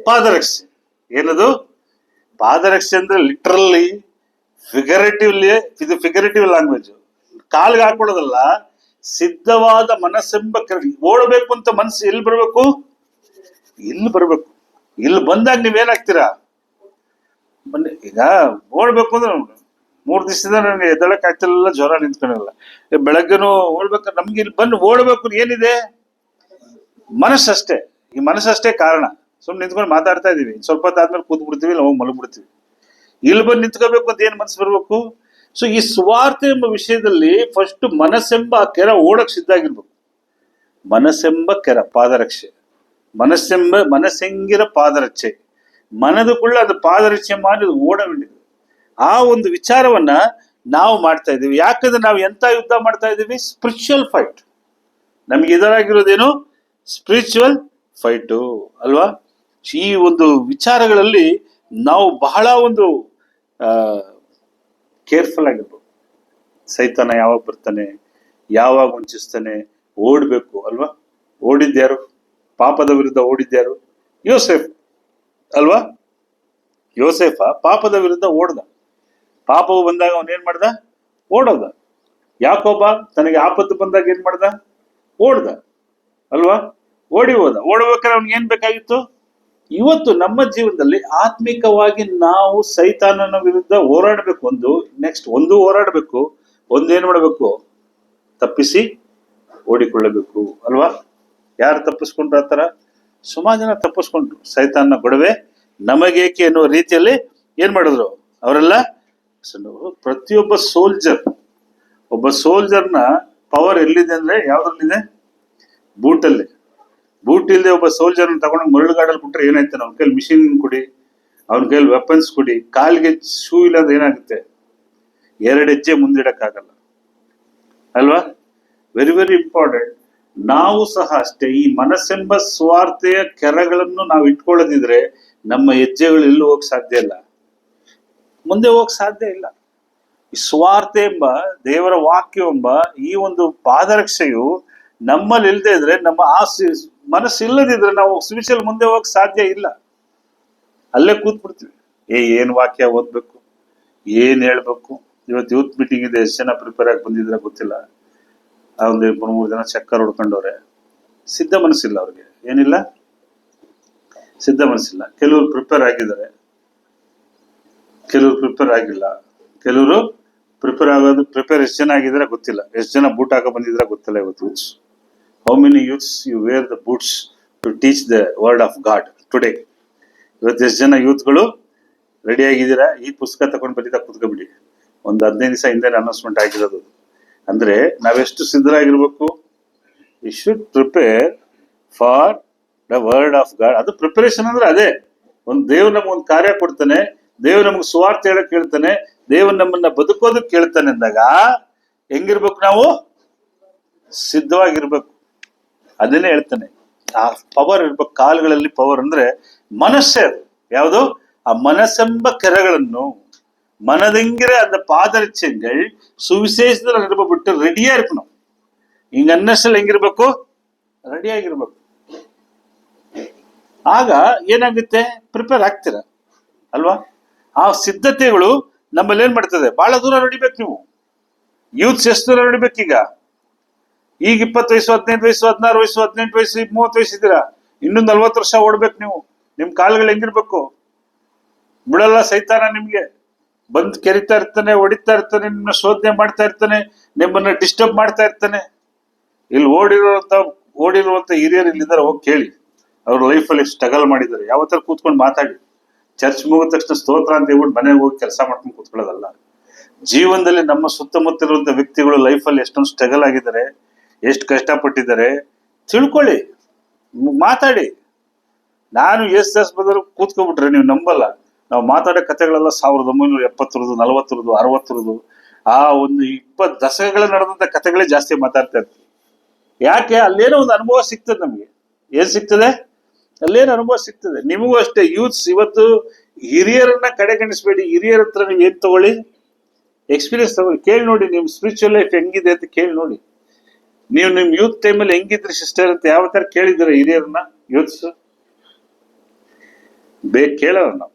ಪಾದರಕ್ಷೆ. ಏನದು ಪಾದರಕ್ಷೆ ಅಂದ್ರೆ? ಲಿಟ್ರಲಿ, ಫಿಗರೇಟಿವ್ಲಿ, ಇದು ಫಿಗರೇಟಿವ್ ಲ್ಯಾಂಗ್ವೇಜ್. ಕಾಲ್ಗೆ ಹಾಕೊಳ್ಳೋದಲ್ಲ, ಸಿದ್ಧವಾದ ಮನಸ್ಸೆಂಬ. ಓಡಬೇಕು ಅಂತ ಮನಸ್ಸು ಎಲ್ಲಿ ಬರ್ಬೇಕು, ಇಲ್ಲಿ ಬರ್ಬೇಕು. ಇಲ್ಲಿ ಬಂದಾಗ ನೀವೇನಾಗ್ತೀರಾ, ಬನ್ನಿ. ಈಗ ಓಡ್ಬೇಕು ಅಂದ್ರೆ 3 ದಿವಸದಿಂದ ನನಗೆ ಎದ್ದಳಕ್ ಆಗ್ತಿಲ್ಲ, ಜ್ವರ ನಿಂತ್ಕೊಂಡಿಲ್ಲ. ಬೆಳಗ್ಗೆನೂ ಓಡ್ಬೇಕು. ನಮ್ಗೆ ಇಲ್ಲಿ ಬಂದು ಓಡ್ಬೇಕು ಏನಿದೆ, ಮನಸ್ಸಷ್ಟೇ. ಈ ಮನಸ್ಸಷ್ಟೇ ಕಾರಣ. ಸುಮ್ನೆ ನಿಂತ್ಕೊಂಡು ಮಾತಾಡ್ತಾ ಇದೀವಿ, ಸ್ವಲ್ಪ ಹೊತ್ತಾದ್ಮೇಲೆ ಕೂತ್ ಬಿಡ್ತೀವಿ, ಇಲ್ಲ ಹೋಗಿ ಮಲಗ್ಬಿಡ್ತೀವಿ. ಇಲ್ಲಿ ಬಂದು ನಿಂತ್ಕೋಬೇಕು ಅಂತ ಏನ್ ಮನಸ್ಸು ಬರ್ಬೇಕು? ಸೊ ಈ ಸುವಾರ್ತೆ ಎಂಬ ವಿಷಯದಲ್ಲಿ ಫಸ್ಟ್ ಮನಸ್ಸೆಂಬ ಆ ಕೆರ ಓಡಕ್ ಸಿದ್ಧ ಆಗಿರ್ಬೇಕು. ಮನಸ್ಸೆಂಬ ಕೆರ ಪಾದರಕ್ಷೆ, ಮನಸ್ಸೆಂಗಿರ ಪಾದರಕ್ಷೆ, ಮನದುಕೊಳ್ಳ ಅದು ಪಾದರಕ್ಷೆ ಮಾಡಿ ಓಡ ಬೇಡಿದೆ. ಆ ಒಂದು ವಿಚಾರವನ್ನ ನಾವು ಮಾಡ್ತಾ ಇದ್ದೀವಿ. ಯಾಕಂದ್ರೆ ನಾವು ಎಂತ ಯುದ್ಧ ಮಾಡ್ತಾ ಇದ್ದೀವಿ, ಸ್ಪಿರಿಚುವಲ್ ಫೈಟ್. ನಮ್ಗೆ ಇದರಾಗಿರೋದೇನು, ಸ್ಪಿರಿಚುವಲ್ ಫೈಟು ಅಲ್ವಾ? ಈ ಒಂದು ವಿಚಾರಗಳಲ್ಲಿ ನಾವು ಬಹಳ ಒಂದು ಕೇರ್ಫುಲ್ ಆಗಿರ್ಬೇಕು. ಸೈತಾನ ಯಾವಾಗ ಬರ್ತಾನೆ, ಯಾವಾಗ ವಂಚಿಸ್ತಾನೆ, ಓಡ್ಬೇಕು ಅಲ್ವಾ? ಓಡಿದ್ಯಾರು, ಪಾಪದ ವಿರುದ್ಧ ಓಡಿದ್ಯಾರು? ಯೋಸೇಫ್ ಅಲ್ವಾ? ಯೋಸೇಫ ಪಾಪದ ವಿರುದ್ಧ ಓಡ್ದ. ಪಾಪವು ಬಂದಾಗ ಅವನ್ ಏನ್ ಮಾಡ್ದ, ಓಡೋದ. ಯಾಕೋಬ ತನಗೆ ಆಪತ್ತು ಬಂದಾಗ ಏನ್ ಮಾಡ್ದ, ಓಡ್ದ ಅಲ್ವಾ? ಓಡಿ ಹೋದ. ಓಡಬೇಕಾದ್ರೆ ಅವ್ನಿಗೆ ಏನ್ ಬೇಕಾಗಿತ್ತು? ಇವತ್ತು ನಮ್ಮ ಜೀವನದಲ್ಲಿ ಆತ್ಮಿಕವಾಗಿ ನಾವು ಸೈತಾನನ ವಿರುದ್ಧ ಹೋರಾಡ್ಬೇಕು. ಒಂದು ಹೋರಾಡ್ಬೇಕು, ಏನ್ ಮಾಡ್ಬೇಕು, ತಪ್ಪಿಸಿ ಓಡಿಕೊಳ್ಳಬೇಕು ಅಲ್ವಾ? ಯಾರು ತಪ್ಪಿಸ್ಕೊಂಡ್ರು? ಆತರ ಸುಮಾರು ಜನ ತಪ್ಪಿಸ್ಕೊಂಡ್ರು. ಸೈತಾನ ಗೊಡವೆ ನಮಗೇಕೆ ಎನ್ನುವ ರೀತಿಯಲ್ಲಿ ಏನ್ ಮಾಡಿದ್ರು ಅವರೆಲ್ಲ. ಪ್ರತಿಯೊಬ್ಬ ಸೋಲ್ಜರ್ನ ಪವರ್ ಎಲ್ಲಿದೆ ಅಂದ್ರೆ ಯಾವ್ದ್ರಲ್ಲಿದೆ? ಬೂಟಲ್ಲಿ. ಬೂಟ್ ಇಲ್ಲದೆ ಒಬ್ಬ ಸೋಲ್ಜರ್ನ ತಗೊಂಡು ಮರಳುಗಾಡಲ್ಲಿ ಬಿಟ್ರೆ ಏನಾಯ್ತಾನೆ? ಅವ್ನ ಕೈಲಿ ಮಿಷಿನ್ ಕೊಡಿ, ಅವನ ಕೈಲಿ ವೆಪನ್ಸ್ ಕೊಡಿ, ಕಾಲ್ಗೆ ಶೂ ಇಲ್ಲ ಅಂದ್ರೆ ಏನಾಗುತ್ತೆ? 2 ಹೆಜ್ಜೆ ಮುಂದಿಡಕ್ಕಾಗಲ್ಲ ಅಲ್ವಾ? Very very important. ನಾವು ಸಹ ಅಷ್ಟೇ ಈ ಮನಸ್ಸೆಂಬ ಸ್ವಾರ್ಥೆಯ ಕೆರಗಳನ್ನು ನಾವು ಇಟ್ಕೊಳ್ಳೋದಿದ್ರೆ ನಮ್ಮ ಹೆಜ್ಜೆಗಳು ಎಲ್ಲೂ ಹೋಗಕ್ ಸಾಧ್ಯ ಇಲ್ಲ, ಮುಂದೆ ಹೋಗಕ್ ಸಾಧ್ಯ ಇಲ್ಲ. ಈ ಸ್ವಾರ್ಥ ಎಂಬ ದೇವರ ವಾಕ್ಯ ಎಂಬ ಈ ಒಂದು ಪಾದರಕ್ಷೆಯು ನಮ್ಮಲ್ಲಿ ಇಲ್ಲದೆ ಇದ್ರೆ, ನಮ್ಮ ಮನಸ್ಸು ಇಲ್ಲದಿದ್ರೆ ನಾವು ಸ್ಪಿರಿಚುವಲ್ ಮುಂದೆ ಹೋಗಕ್ ಸಾಧ್ಯ ಇಲ್ಲ. ಅಲ್ಲೇ ಕೂತ್ ಬಿಡ್ತೀವಿ. ಏನ್ ವಾಕ್ಯ ಓದ್ಬೇಕು, ಏನ್ ಹೇಳ್ಬೇಕು? ಇವತ್ತು ಯೂತ್ ಮೀಟಿಂಗ್ ಇದೆ, ಎಷ್ಟು ಜನ ಪ್ರಿಪೇರ್ ಆಗಿ ಬಂದಿದ್ರೆ ಗೊತ್ತಿಲ್ಲ. ಒಂದು 2-3 ಜನ ಚಕ್ಕರ್ ಹೊಡ್ಕೊಂಡವ್ರೆ. ಸಿದ್ಧ ಮನಸ್ಸಿಲ್ಲ ಅವ್ರಿಗೆ, ಏನಿಲ್ಲ, ಸಿದ್ಧ ಮನಸ್ಸಿಲ್ಲ. ಕೆಲವರು ಪ್ರಿಪೇರ್ ಆಗಿದ್ದಾರೆ, ಕೆಲವರು ಪ್ರಿಪೇರ್ ಆಗಿಲ್ಲ. ಕೆಲವರು ಪ್ರಿಪೇರ್ ಎಷ್ಟು ಜನ ಆಗಿದ್ರೆ ಗೊತ್ತಿಲ್ಲ, ಎಷ್ಟು ಜನ ಬೂಟ್ ಹಾಕ ಬಂದಿದ್ರೆ ಗೊತ್ತಿಲ್ಲ. ಇವತ್ತು youths, how many youths you wear the boots to teach the word of God today? ಇವತ್ತು ಎಷ್ಟು ಜನ ಯೂತ್ಗಳು ರೆಡಿ ಆಗಿದ್ದೀರಾ? ಈ ಪುಸ್ತಕ ತಗೊಂಡು ಬರೀತಾ ಕೂತ್ಕೊಬಿಡಿ. ಒಂದು 15 ದಿವಸ ಹಿಂದೆ ಅನೌನ್ಸ್ಮೆಂಟ್ ಆಗಿರೋದು. ಅಂದ್ರೆ ನಾವೆಷ್ಟು ಸಿದ್ಧರಾಗಿರ್ಬೇಕು? We should prepare for the word of God. ಅದು ಪ್ರಿಪರೇಷನ್ ಅಂದ್ರೆ ಅದೇ. ಒಂದು ದೇವ್ರು ನಮ್ಗೊಂದು ಕಾರ್ಯ ಕೊಡ್ತಾನೆ, ದೇವ್ರು ನಮ್ಗೆ ಸುವಾರ್ತೆ ಹೇಳಕ್ ಹೇಳ್ತಾನೆ, ದೇವ್ರು ನಮ್ಮನ್ನ ಬದುಕೋದಕ್ಕೆ ಕೇಳ್ತಾನೆ ಅಂದಾಗ ಹೆಂಗಿರ್ಬೇಕು ನಾವು? ಸಿದ್ಧವಾಗಿರ್ಬೇಕು. ಅದನ್ನೇ ಹೇಳ್ತಾನೆ, ಆ ಪವರ್ ಇರ್ಬೇಕು ಕಾಲುಗಳಲ್ಲಿ. ಪವರ್ ಅಂದ್ರೆ ಮನಸ್ಸೇ ಅದು. ಯಾವುದು? ಆ ಮನಸ್ಸೆಂಬ ಕೆರೆಗಳನ್ನು மனதெங்கிற அந்த பாதரட்சங்கள் சுவிசேஷத்துல நிரப்பப்பட்டு ரெடியா இருக்கணும். இங்க ಅನ್ನೆಸ್ಸಲ್ಲಿ ಹೆಂಗಿರ್ಬೇಕು? ರೆಡಿಯಾಗಿರ್ಬೇಕು. ಆಗ ಏನಾಗುತ್ತೆ? ಪ್ರಿಪೇರ್ ಆಗ್ತೀರ ಅಲ್ವಾ? ಆ ಸಿದ್ಧತೆಗಳು ನಮ್ಮಲ್ಲಿ ಏನ್ ಮಾಡ್ತದೆ? ಬಹಳ ದೂರ ನಡಿಬೇಕು. ನೀವು ಯೂತ್ಸ್ ಎಷ್ಟು ದೂರ ನಡಿಬೇಕು? ಈಗ 20 ವಯಸ್ಸು, 15 ವಯಸ್ಸು, 16 ವಯಸ್ಸು, 18 ವಯಸ್ಸು, 30 ವಯಸ್ಸು ಇದ್ದೀರಾ, ಇನ್ನೂ 40 ವರ್ಷ ಓಡ್ಬೇಕು ನೀವು. ನಿಮ್ ಕಾಲುಗಳು ಹೆಂಗಿರ್ಬೇಕು? ಬಿಡಲ್ಲ ಸೈತಾನ ನಿಮ್ಗೆ. ಬಂದ್ ಕೆರಿತಾ ಇರ್ತಾನೆ, ಹೊಡಿತಾ ಇರ್ತಾನೆ, ನಿಮ್ಮನ್ನ ಶೋಧನೆ ಮಾಡ್ತಾ ಇರ್ತಾನೆ, ನಿಮ್ಮನ್ನ ಡಿಸ್ಟರ್ಬ್ ಮಾಡ್ತಾ ಇರ್ತಾನೆ. ಇಲ್ಲಿ ಓಡಿರುವಂತ ಹಿರಿಯರು ಇಲ್ಲಿದ್ದಾರೆ, ಹೋಗಿ ಕೇಳಿ ಅವ್ರ ಲೈಫಲ್ಲಿ ಸ್ಟ್ರಗಲ್ ಮಾಡಿದ್ದಾರೆ. ಯಾವತ್ತಾರು ಕೂತ್ಕೊಂಡು ಮಾತಾಡಿ. ಚರ್ಚ್ ಮುಗಿದ ತಕ್ಷಣ ಸ್ತೋತ್ರ ಅಂತ ಹೇಳ್ಬಿಟ್ಟು ಮನೆಗೆ ಹೋಗಿ ಕೆಲಸ ಮಾಡ್ಕೊಂಡು ಕೂತ್ಕೊಳ್ಳೋದಲ್ಲ. ಜೀವನದಲ್ಲಿ ನಮ್ಮ ಸುತ್ತಮುತ್ತ ಇರುವಂತ ವ್ಯಕ್ತಿಗಳು ಲೈಫಲ್ಲಿ ಎಷ್ಟೊಂದು ಸ್ಟ್ರಗಲ್ ಆಗಿದ್ದಾರೆ, ಎಷ್ಟು ಕಷ್ಟಪಟ್ಟಿದ್ದಾರೆ ತಿಳ್ಕೊಳ್ಳಿ, ಮಾತಾಡಿ. ನಾನು ಎಸ್ ಬದಲು ಕೂತ್ಕೊಬಿಟ್ರೆ ನೀವು ನಂಬಲ್ಲ. ನಾವು ಮಾತಾಡೋ ಕಥೆಗಳೆಲ್ಲ 1970ರದು, 40ರದು, 60ರದು, ಆ ಒಂದು 20 ದಶಕಗಳ ನಡೆದಂತ ಕಥೆಗಳೇ ಜಾಸ್ತಿ ಮಾತಾಡ್ತಾ ಇರ್ತೀವಿ. ಯಾಕೆ? ಅಲ್ಲೇನೋ ಒಂದು ಅನುಭವ ಸಿಗ್ತದೆ ನಮ್ಗೆ. ಏನ್ ಸಿಗ್ತದೆ? ಅಲ್ಲೇನು ಅನುಭವ ಸಿಗ್ತದೆ. ನಿಮಗೂ ಅಷ್ಟೇ. ಯೂತ್ಸ್ ಇವತ್ತು ಹಿರಿಯರನ್ನ ಕಡೆಗಣಿಸ್ಬೇಡಿ. ಹಿರಿಯರ ಹತ್ರ ನೀವು ಏನ್ ತಗೊಳ್ಳಿ? ಎಕ್ಸ್ಪೀರಿಯನ್ಸ್ ತಗೊಳ್ಳಿ. ಕೇಳಿ ನೋಡಿ ನಿಮ್ ಸ್ಪಿರಿಚುವಲ್ ಲೈಫ್ ಹೆಂಗಿದೆ ಅಂತ ಕೇಳಿ ನೋಡಿ. ನೀವು ನಿಮ್ ಯೂತ್ ಟೈಮಲ್ಲಿ ಹೆಂಗಿದ್ರಿ ಸಿಸ್ಟರ್ ಅಂತ ಯಾವ ತರ ಕೇಳಿದ್ರೆ ಹಿರಿಯರನ್ನ? ಯೂತ್ಸ್ ಕೇಳೋಣ ನಾವು.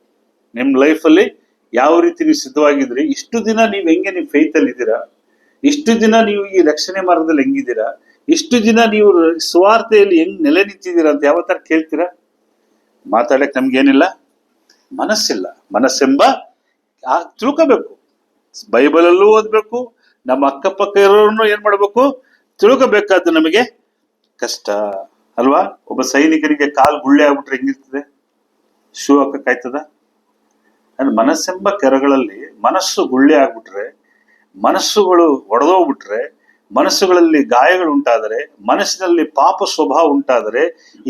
ನಿಮ್ ಲೈಫಲ್ಲಿ ಯಾವ ರೀತಿ ನೀವು ಸಿದ್ಧವಾಗಿದ್ರಿ, ಇಷ್ಟು ದಿನ ನೀವು ಹೆಂಗೆ ನೀವು ಫೇತ್ ಅಲ್ಲಿ ಇದ್ದೀರಾ, ಇಷ್ಟು ದಿನ ನೀವು ಈ ರಕ್ಷಣೆ ಮಾರ್ಗದಲ್ಲಿ ಹೆಂಗಿದ್ದೀರಾ, ಇಷ್ಟು ದಿನ ನೀವು ಸುವಾರ್ತೆಯಲ್ಲಿ ಹೆಂಗ್ ನೆಲೆ ನಿಂತಿದ್ದೀರಾ ಅಂತ ಯಾವ ತರ ಕೇಳ್ತೀರಾ? ಮಾತಾಡಕ್ ನಮ್ಗೇನಿಲ್ಲ, ಮನಸ್ಸಿಲ್ಲ. ಮನಸ್ಸೆಂಬ ತಿಳ್ಕೋಬೇಕು. ಬೈಬಲಲ್ಲೂ ಓದ್ಬೇಕು, ನಮ್ಮ ಅಕ್ಕಪಕ್ಕ ಇರೋರನ್ನು ಏನ್ ಮಾಡ್ಬೇಕು? ತಿಳ್ಕೋಬೇಕಾದ್ದು ನಮಗೆ ಕಷ್ಟ ಅಲ್ವಾ? ಒಬ್ಬ ಸೈನಿಕನಿಗೆ ಕಾಲು ಗುಳ್ಳೆ ಆಗ್ಬಿಟ್ರೆ ಹೆಂಗಿರ್ತದೆ? ಶೂ ಹಾಕಕ್ಕಾಯ್ತದ? ಮನಸ್ಸೆಂಬ ಕೆರೆಗಳಲ್ಲಿ ಮನಸ್ಸು ಗುಳ್ಳೆ ಆಗ್ಬಿಟ್ರೆ, ಮನಸ್ಸುಗಳು ಒಡೆದೋಗ್ಬಿಟ್ರೆ, ಮನಸ್ಸುಗಳಲ್ಲಿ ಗಾಯಗಳು ಉಂಟಾದರೆ, ಮನಸ್ಸಿನಲ್ಲಿ ಪಾಪ ಸ್ವಭಾವ ಉಂಟಾದರೆ,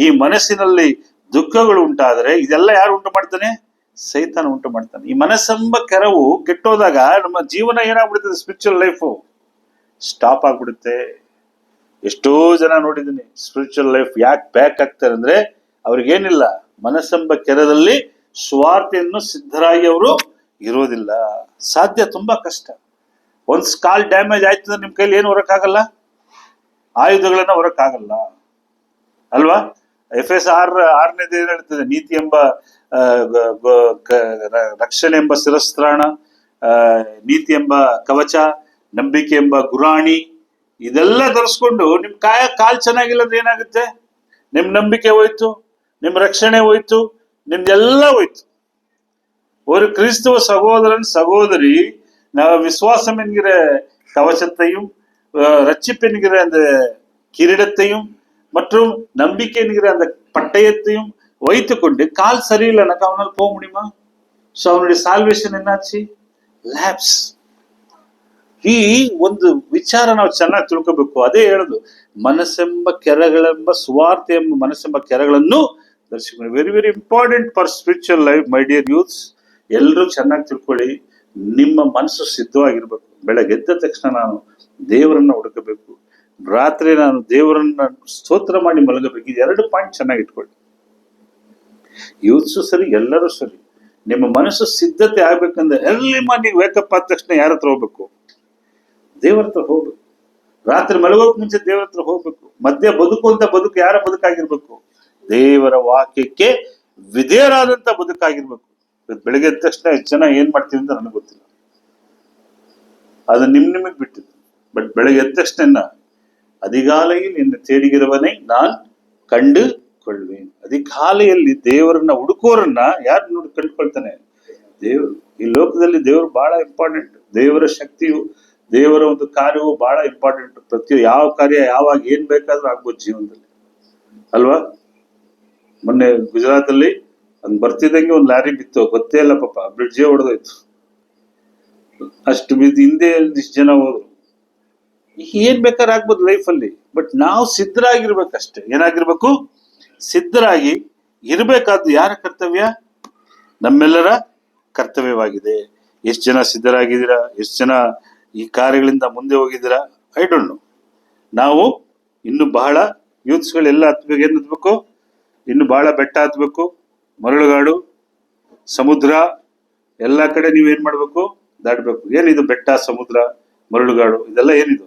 ಈ ಮನಸ್ಸಿನಲ್ಲಿ ದುಃಖಗಳು ಉಂಟಾದರೆ, ಇದೆಲ್ಲ ಯಾರು ಉಂಟು ಮಾಡ್ತಾನೆ? ಸೈತಾನ ಉಂಟು ಮಾಡ್ತಾನೆ. ಈ ಮನಸ್ಸೆಂಬ ಕೆರವು ಕೆಟ್ಟೋದಾಗ ನಮ್ಮ ಜೀವನ ಏನಾಗ್ಬಿಡುತ್ತದೆ? ಸ್ಪಿರಿಚುವಲ್ ಲೈಫು ಸ್ಟಾಪ್ ಆಗ್ಬಿಡುತ್ತೆ. ಎಷ್ಟೋ ಜನ ನೋಡಿದ್ದೀನಿ ಸ್ಪಿರಿಚುವಲ್ ಲೈಫ್ ಯಾಕೆ ಬ್ಯಾಕ್ ಆಗ್ತಾರೆ ಅಂದ್ರೆ, ಅವ್ರಿಗೇನಿಲ್ಲ, ಮನಸ್ಸೆಂಬ ಕೆರದಲ್ಲಿ ಸ್ವಾರ್ಥೆಯನ್ನು ಸಿದ್ಧರಾಗಿ ಅವರು ಇರೋದಿಲ್ಲ. ಸಾಧ್ಯ ತುಂಬಾ ಕಷ್ಟ. ಒಂದ್ ಕಾಲ್ ಡ್ಯಾಮೇಜ್ ಆಯ್ತು ಅಂದ್ರೆ ನಿಮ್ ಕೈಲಿ ಏನು ಹೊರಕ್ಕಾಗಲ್ಲ, ಆಯುಧಗಳನ್ನ ಹೊರಕ್ಕಾಗಲ್ಲ ಅಲ್ವಾ? FS 6ನೇದು ಏನ್ ಹೇಳ್ತದೆ? ನೀತಿ ಎಂಬ ರಕ್ಷಣೆ ಎಂಬ ಶಿರಸ್ತ್ರಾಣ, ನೀತಿ ಎಂಬ ಕವಚ, ನಂಬಿಕೆ ಎಂಬ ಗುರಾಣಿ, ಇದೆಲ್ಲ ಧರಿಸ್ಕೊಂಡು ನಿಮ್ ಕಾಲ್ ಚೆನ್ನಾಗಿಲ್ಲ ಅಂದ್ರೆ ಏನಾಗುತ್ತೆ? ನಿಮ್ ನಂಬಿಕೆ ಹೋಯ್ತು, ನಿಮ್ ರಕ್ಷಣೆ ಹೋಯ್ತು, ನಿಮ್ದೆಲ್ಲ ಹೋಯ್ತು. ஒரு கிறிஸ்துவ சகோதரன் சகோதரி விசுவாசம் என்கிற கவசத்தையும், ரட்சிப்பு என்கிற அந்த கிரீடத்தையும் மற்றும் நம்பிக்கை என்கிற அந்த பட்டயத்தையும் வைத்து கொண்டு கால் சரியில்லைனாக்கா அவனால் போக முடியுமா? சோ அவனுடைய சால்வேஷன் என்னாச்சு? ಲ್ಯಾಪ್ಸ್. ಈ ಒಂದು ವಿಚಾರ ನಾವು ಚೆನ್ನಾಗಿ ತಿಳ್ಕೋಬೇಕು. ಅದೇ ಹೇಳುದು, ಮನಸ್ಸೆಂಬ ಕೆರೆಗಳೆಂಬ ಸುವಾರ್ತೆ ಎಂಬ ಮನಸ್ಸೆಂಬ ಕೆರೆಗಳನ್ನು ಧರಿಸಿಕೊಂಡು. Very very important for spiritual life my dear youths. ಎಲ್ಲರೂ ಚೆನ್ನಾಗಿ ತಿಳ್ಕೊಳ್ಳಿ. ನಿಮ್ಮ ಮನಸ್ಸು ಸಿದ್ಧವಾಗಿರ್ಬೇಕು. ಬೆಳಗ್ಗೆ ಎದ್ದ ತಕ್ಷಣ ನಾನು ದೇವರನ್ನ ಹುಡುಕಬೇಕು, ರಾತ್ರಿ ನಾನು ದೇವರನ್ನ ಸ್ತೋತ್ರ ಮಾಡಿ ಮಲಗಬೇಕು. ಇದು 2 ಪಾಯಿಂಟ್ ಚೆನ್ನಾಗಿ ಇಟ್ಕೊಳ್ಳಿ. ಯೂತ್ಸು ಸರಿ, ಎಲ್ಲರೂ ಸರಿ. ನಿಮ್ಮ ಮನಸ್ಸು ಸಿದ್ಧತೆ ಆಗ್ಬೇಕಂದ್ರೆ ಎರ್ಲಿ ಮಾರ್ನಿಂಗ್ ವೇಕಪ್ ಆದ ತಕ್ಷಣ ಯಾರ ಹತ್ರ ಹೋಗ್ಬೇಕು? ದೇವರ ಹತ್ರ ಹೋಗ್ಬೇಕು. ರಾತ್ರಿ ಮಲಗೋಕ್ ಮುಂಚೆ ದೇವರ ಹತ್ರ ಹೋಗ್ಬೇಕು. ಮಧ್ಯ ಬದುಕುವಂತ ಬದುಕು ಯಾರ ಬದುಕಾಗಿರ್ಬೇಕು? ದೇವರ ವಾಕ್ಯಕ್ಕೆ ವಿಧೇಯರಾದಂತ ಬದುಕಾಗಿರ್ಬೇಕು. ಬೆಳಿಗ್ಗೆ ಎದ್ದ ತಕ್ಷಣ ಎಷ್ಟು ಜನ ಏನ್ ಮಾಡ್ತೀವಿ ಅಂತ ನನಗೆ ಗೊತ್ತಿಲ್ಲ, ಅದು ನಿಮಗ್ ಬಿಟ್ಟಿದ್ದು. ಬಟ್ ಬೆಳಗ್ಗೆ ಎದ್ದ ತಕ್ಷಣ ಅಧಿಕಾಲೆಯಲ್ಲಿ ನಿನ್ನ ತೇಡಿಗಿರುವನೇ ನಾನ್ ಕಂಡು ಕೊಳ್ಳುವೇನು. ಅಧಿಕಾಲೆಯಲ್ಲಿ ದೇವರನ್ನ ಹುಡುಕೋರನ್ನ ಯಾರು ನೋಡಿ ಕಂಡುಕೊಳ್ತಾನೆ? ದೇವರು. ಈ ಲೋಕದಲ್ಲಿ ದೇವರು ಬಹಳ ಇಂಪಾರ್ಟೆಂಟ್. ದೇವರ ಶಕ್ತಿಯು, ದೇವರ ಒಂದು ಕಾರ್ಯವು ಬಹಳ ಇಂಪಾರ್ಟೆಂಟ್. ಯಾವ ಕಾರ್ಯ ಯಾವಾಗ ಏನ್ ಬೇಕಾದ್ರೂ ಆಗ್ಬೋದು ಜೀವನದಲ್ಲಿ ಅಲ್ವಾ? ಮೊನ್ನೆ ಗುಜರಾತ್ ಅಲ್ಲಿ ಹಂಗ್ ಬರ್ತಿದ್ದಂಗೆ ಒಂದು ಲಾರಿ ಬಿತ್ತು, ಗೊತ್ತೇ ಇಲ್ಲ ಪಾಪ, ಬ್ರಿಡ್ಜೇ ಹೊಡೆದೋಯ್ತು. ಅಷ್ಟು ಬಿದ್ದು ಹಿಂದೆ ಇಷ್ಟು ಜನ ಹೋದ್ರು. ಏನ್ ಬೇಕಾದ್ರೆ ಆಗ್ಬೋದು ಲೈಫಲ್ಲಿ. ಬಟ್ ನಾವು ಸಿದ್ಧರಾಗಿರ್ಬೇಕಷ್ಟೇ. ಏನಾಗಿರ್ಬೇಕು? ಸಿದ್ಧರಾಗಿ ಇರ್ಬೇಕಾದ್ದು ಯಾರ ಕರ್ತವ್ಯ? ನಮ್ಮೆಲ್ಲರ ಕರ್ತವ್ಯವಾಗಿದೆ. ಎಷ್ಟು ಜನ ಸಿದ್ಧರಾಗಿದ್ದೀರಾ? ಎಷ್ಟು ಜನ ಈ ಕಾರ್ಯಗಳಿಂದ ಮುಂದೆ ಹೋಗಿದ್ದೀರಾ? I don't know. ನಾವು ಇನ್ನು ಬಹಳ ಯೂತ್ಸ್ಗಳೆಲ್ಲ ಹತ್ಬೇಕು. ಏನು ಹತ್ಬೇಕು? ಇನ್ನು ಬಹಳ ಬೆಟ್ಟ ಹತ್ಬೇಕು, ಮರಳುಗಾಡು, ಸಮುದ್ರ ಎಲ್ಲ ಕಡೆ ನೀವೇನ್ ಮಾಡ್ಬೇಕು? ದಾಟಬೇಕು. ಏನಿದು ಬೆಟ್ಟ, ಸಮುದ್ರ, ಮರಳುಗಾಡು ಇದೆಲ್ಲ ಏನಿದು?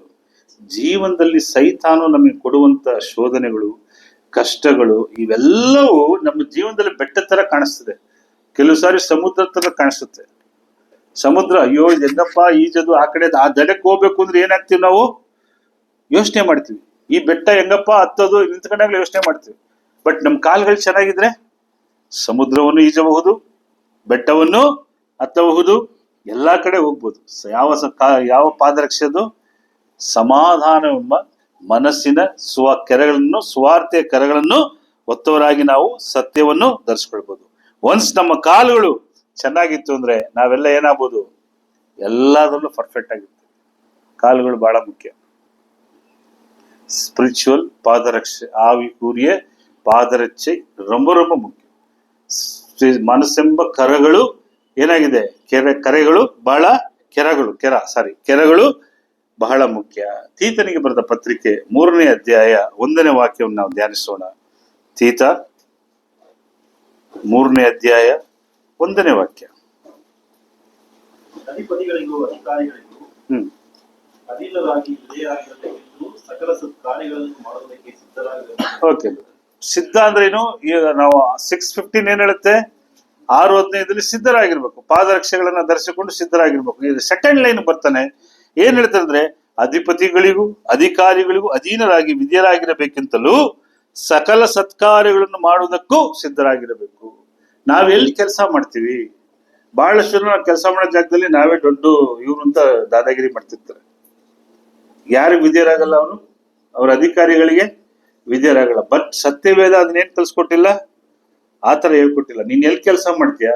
ಜೀವನದಲ್ಲಿ ಸೈತಾನು ನಮಗೆ ಕೊಡುವಂತ ಶೋಧನೆಗಳು, ಕಷ್ಟಗಳು ಇವೆಲ್ಲವೂ ನಮ್ಮ ಜೀವನದಲ್ಲಿ ಬೆಟ್ಟ ತರ ಕಾಣಿಸ್ತದೆ. ಕೆಲವು ಸಾರಿ ಸಮುದ್ರ ತರ ಕಾಣಿಸುತ್ತೆ. ಸಮುದ್ರ, ಅಯ್ಯೋ ಇದೆಂಗಪ್ಪ ಈಜದು, ಆ ಕಡೆ ಆ ದಡಕ್ಕೆ ಹೋಗ್ಬೇಕು ಅಂದ್ರೆ ಏನಾಗ್ತೀವಿ ನಾವು? ಯೋಚನೆ ಮಾಡ್ತೀವಿ. ಈ ಬೆಟ್ಟ ಹೆಂಗಪ್ಪ ಹತ್ತೋದು ನಿಂತ್ಕೊಂಡಾಗ್ಲೇ ಯೋಚನೆ ಮಾಡ್ತೀವಿ. ಬಟ್ ನಮ್ಮ ಕಾಲ್ಗಳು ಚೆನ್ನಾಗಿದ್ರೆ ಸಮುದ್ರವನ್ನು ಈಜಬಹುದು, ಬೆಟ್ಟವನ್ನು ಹತ್ತಬಹುದು, ಎಲ್ಲಾ ಕಡೆ ಹೋಗ್ಬೋದು. ಯಾವ ಪಾದರಕ್ಷೆ ಅದು? ಸಮಾಧಾನವೆಂಬ ಮನಸ್ಸಿನ ಸ್ವಾರ್ಥೆಯ ಕರೆಗಳನ್ನು ಹೊತ್ತವರಾಗಿ ನಾವು ಸತ್ಯವನ್ನು ಧರಿಸ್ಕೊಳ್ಬಹುದು. ಒನ್ಸ್ ನಮ್ಮ ಕಾಲುಗಳು ಚೆನ್ನಾಗಿತ್ತು ಅಂದ್ರೆ ನಾವೆಲ್ಲ ಏನಾಗ್ಬೋದು? ಎಲ್ಲದರಲ್ಲೂ ಪರ್ಫೆಕ್ಟ್ ಆಗಿರುತ್ತೆ. ಕಾಲುಗಳು ಬಹಳ ಮುಖ್ಯ. ಸ್ಪಿರಿಚುವಲ್ ಪಾದರಕ್ಷೆ, ಆವಿಕೂರಿಯ ಪಾದರಕ್ಷೆ ரொம்ப ரொம்ப ಮುಖ್ಯ. ಮನಸ್ಸೆಂಬ ಕರಗಳು ಏನಾಗಿದೆ? ಕೆರೆಗಳು ಬಹಳ ಮುಖ್ಯ. ತೀತನಿಗೆ ಬರೆದ ಪತ್ರಿಕೆ 3ನೇ ಅಧ್ಯಾಯ 1ನೇ ವಾಕ್ಯವನ್ನು ನಾವು ಧ್ಯಾನಿಸೋಣ. ತೀತ 3ನೇ ಅಧ್ಯಾಯ 1ನೇ ವಾಕ್ಯ. ಅಧಿಪತಿಗಳಿಗೂ ಅಧಿಕಾರಿಗಳಿಗೂ ಅಧೀನರಾಗಿ ವಿಧೇಯರಾಗಿರಬೇಕೆಂದು ಸಕಲ ಸತ್ಕಾರ್ಯಗಳನ್ನು ಮಾಡುವುದಕ್ಕೆ ಸಿದ್ಧರಾಗಬೇಕು. ಓಕೆ, ಸಿದ್ಧ ಅಂದ್ರೆ ಏನು? ಈಗ ನಾವು 6:15 ಏನ್ ಹೇಳುತ್ತೆ? 6:15 ಸಿದ್ಧರಾಗಿರ್ಬೇಕು. ಪಾದರಕ್ಷೆಗಳನ್ನ ಧರಿಸಿಕೊಂಡು ಸಿದ್ಧರಾಗಿರ್ಬೇಕು. ಇದು ಸೆಕೆಂಡ್ ಲೈನ್ ಬರ್ತಾನೆ. ಏನ್ ಹೇಳ್ತಾರೆ ಅಂದ್ರೆ, ಅಧಿಪತಿಗಳಿಗೂ ಅಧಿಕಾರಿಗಳಿಗೂ ಅಧೀನರಾಗಿ ವಿಧೇಯರಾಗಿರಬೇಕೆಂತಲೂ ಸಕಲ ಸತ್ಕಾರ್ಯಗಳನ್ನು ಮಾಡುವುದಕ್ಕೂ ಸಿದ್ಧರಾಗಿರಬೇಕು. ನಾವೆಲ್ಲಿ ಕೆಲಸ ಮಾಡ್ತೀವಿ? ಬಹಳಷ್ಟು ಜನ ಕೆಲಸ ಮಾಡೋ ಜಾಗದಲ್ಲಿ ನಾವೇ ದೊಡ್ಡ ಇವ್ರು ಅಂತ ದಾದಾಗಿರಿ ಮಾಡ್ತಿರ್ತಾರೆ. ಯಾರಿಗೆ ವಿಧೇಯರಾಗಲ್ಲ? ಅವ್ರ ಅಧಿಕಾರಿಗಳಿಗೆ ವಿಧೇಯರಾಗಲ್ಲ. ಬಟ್ ಸತ್ಯವೇದ ಅದನ್ನೇನ್ ಕಲ್ಸ್ಕೊಟ್ಟಿಲ್ಲ, ಆತರ ಹೇಳ್ಕೊಟ್ಟಿಲ್ಲ. ನೀನ್ ಎಲ್ಲಿ ಕೆಲಸ ಮಾಡ್ತೀಯಾ,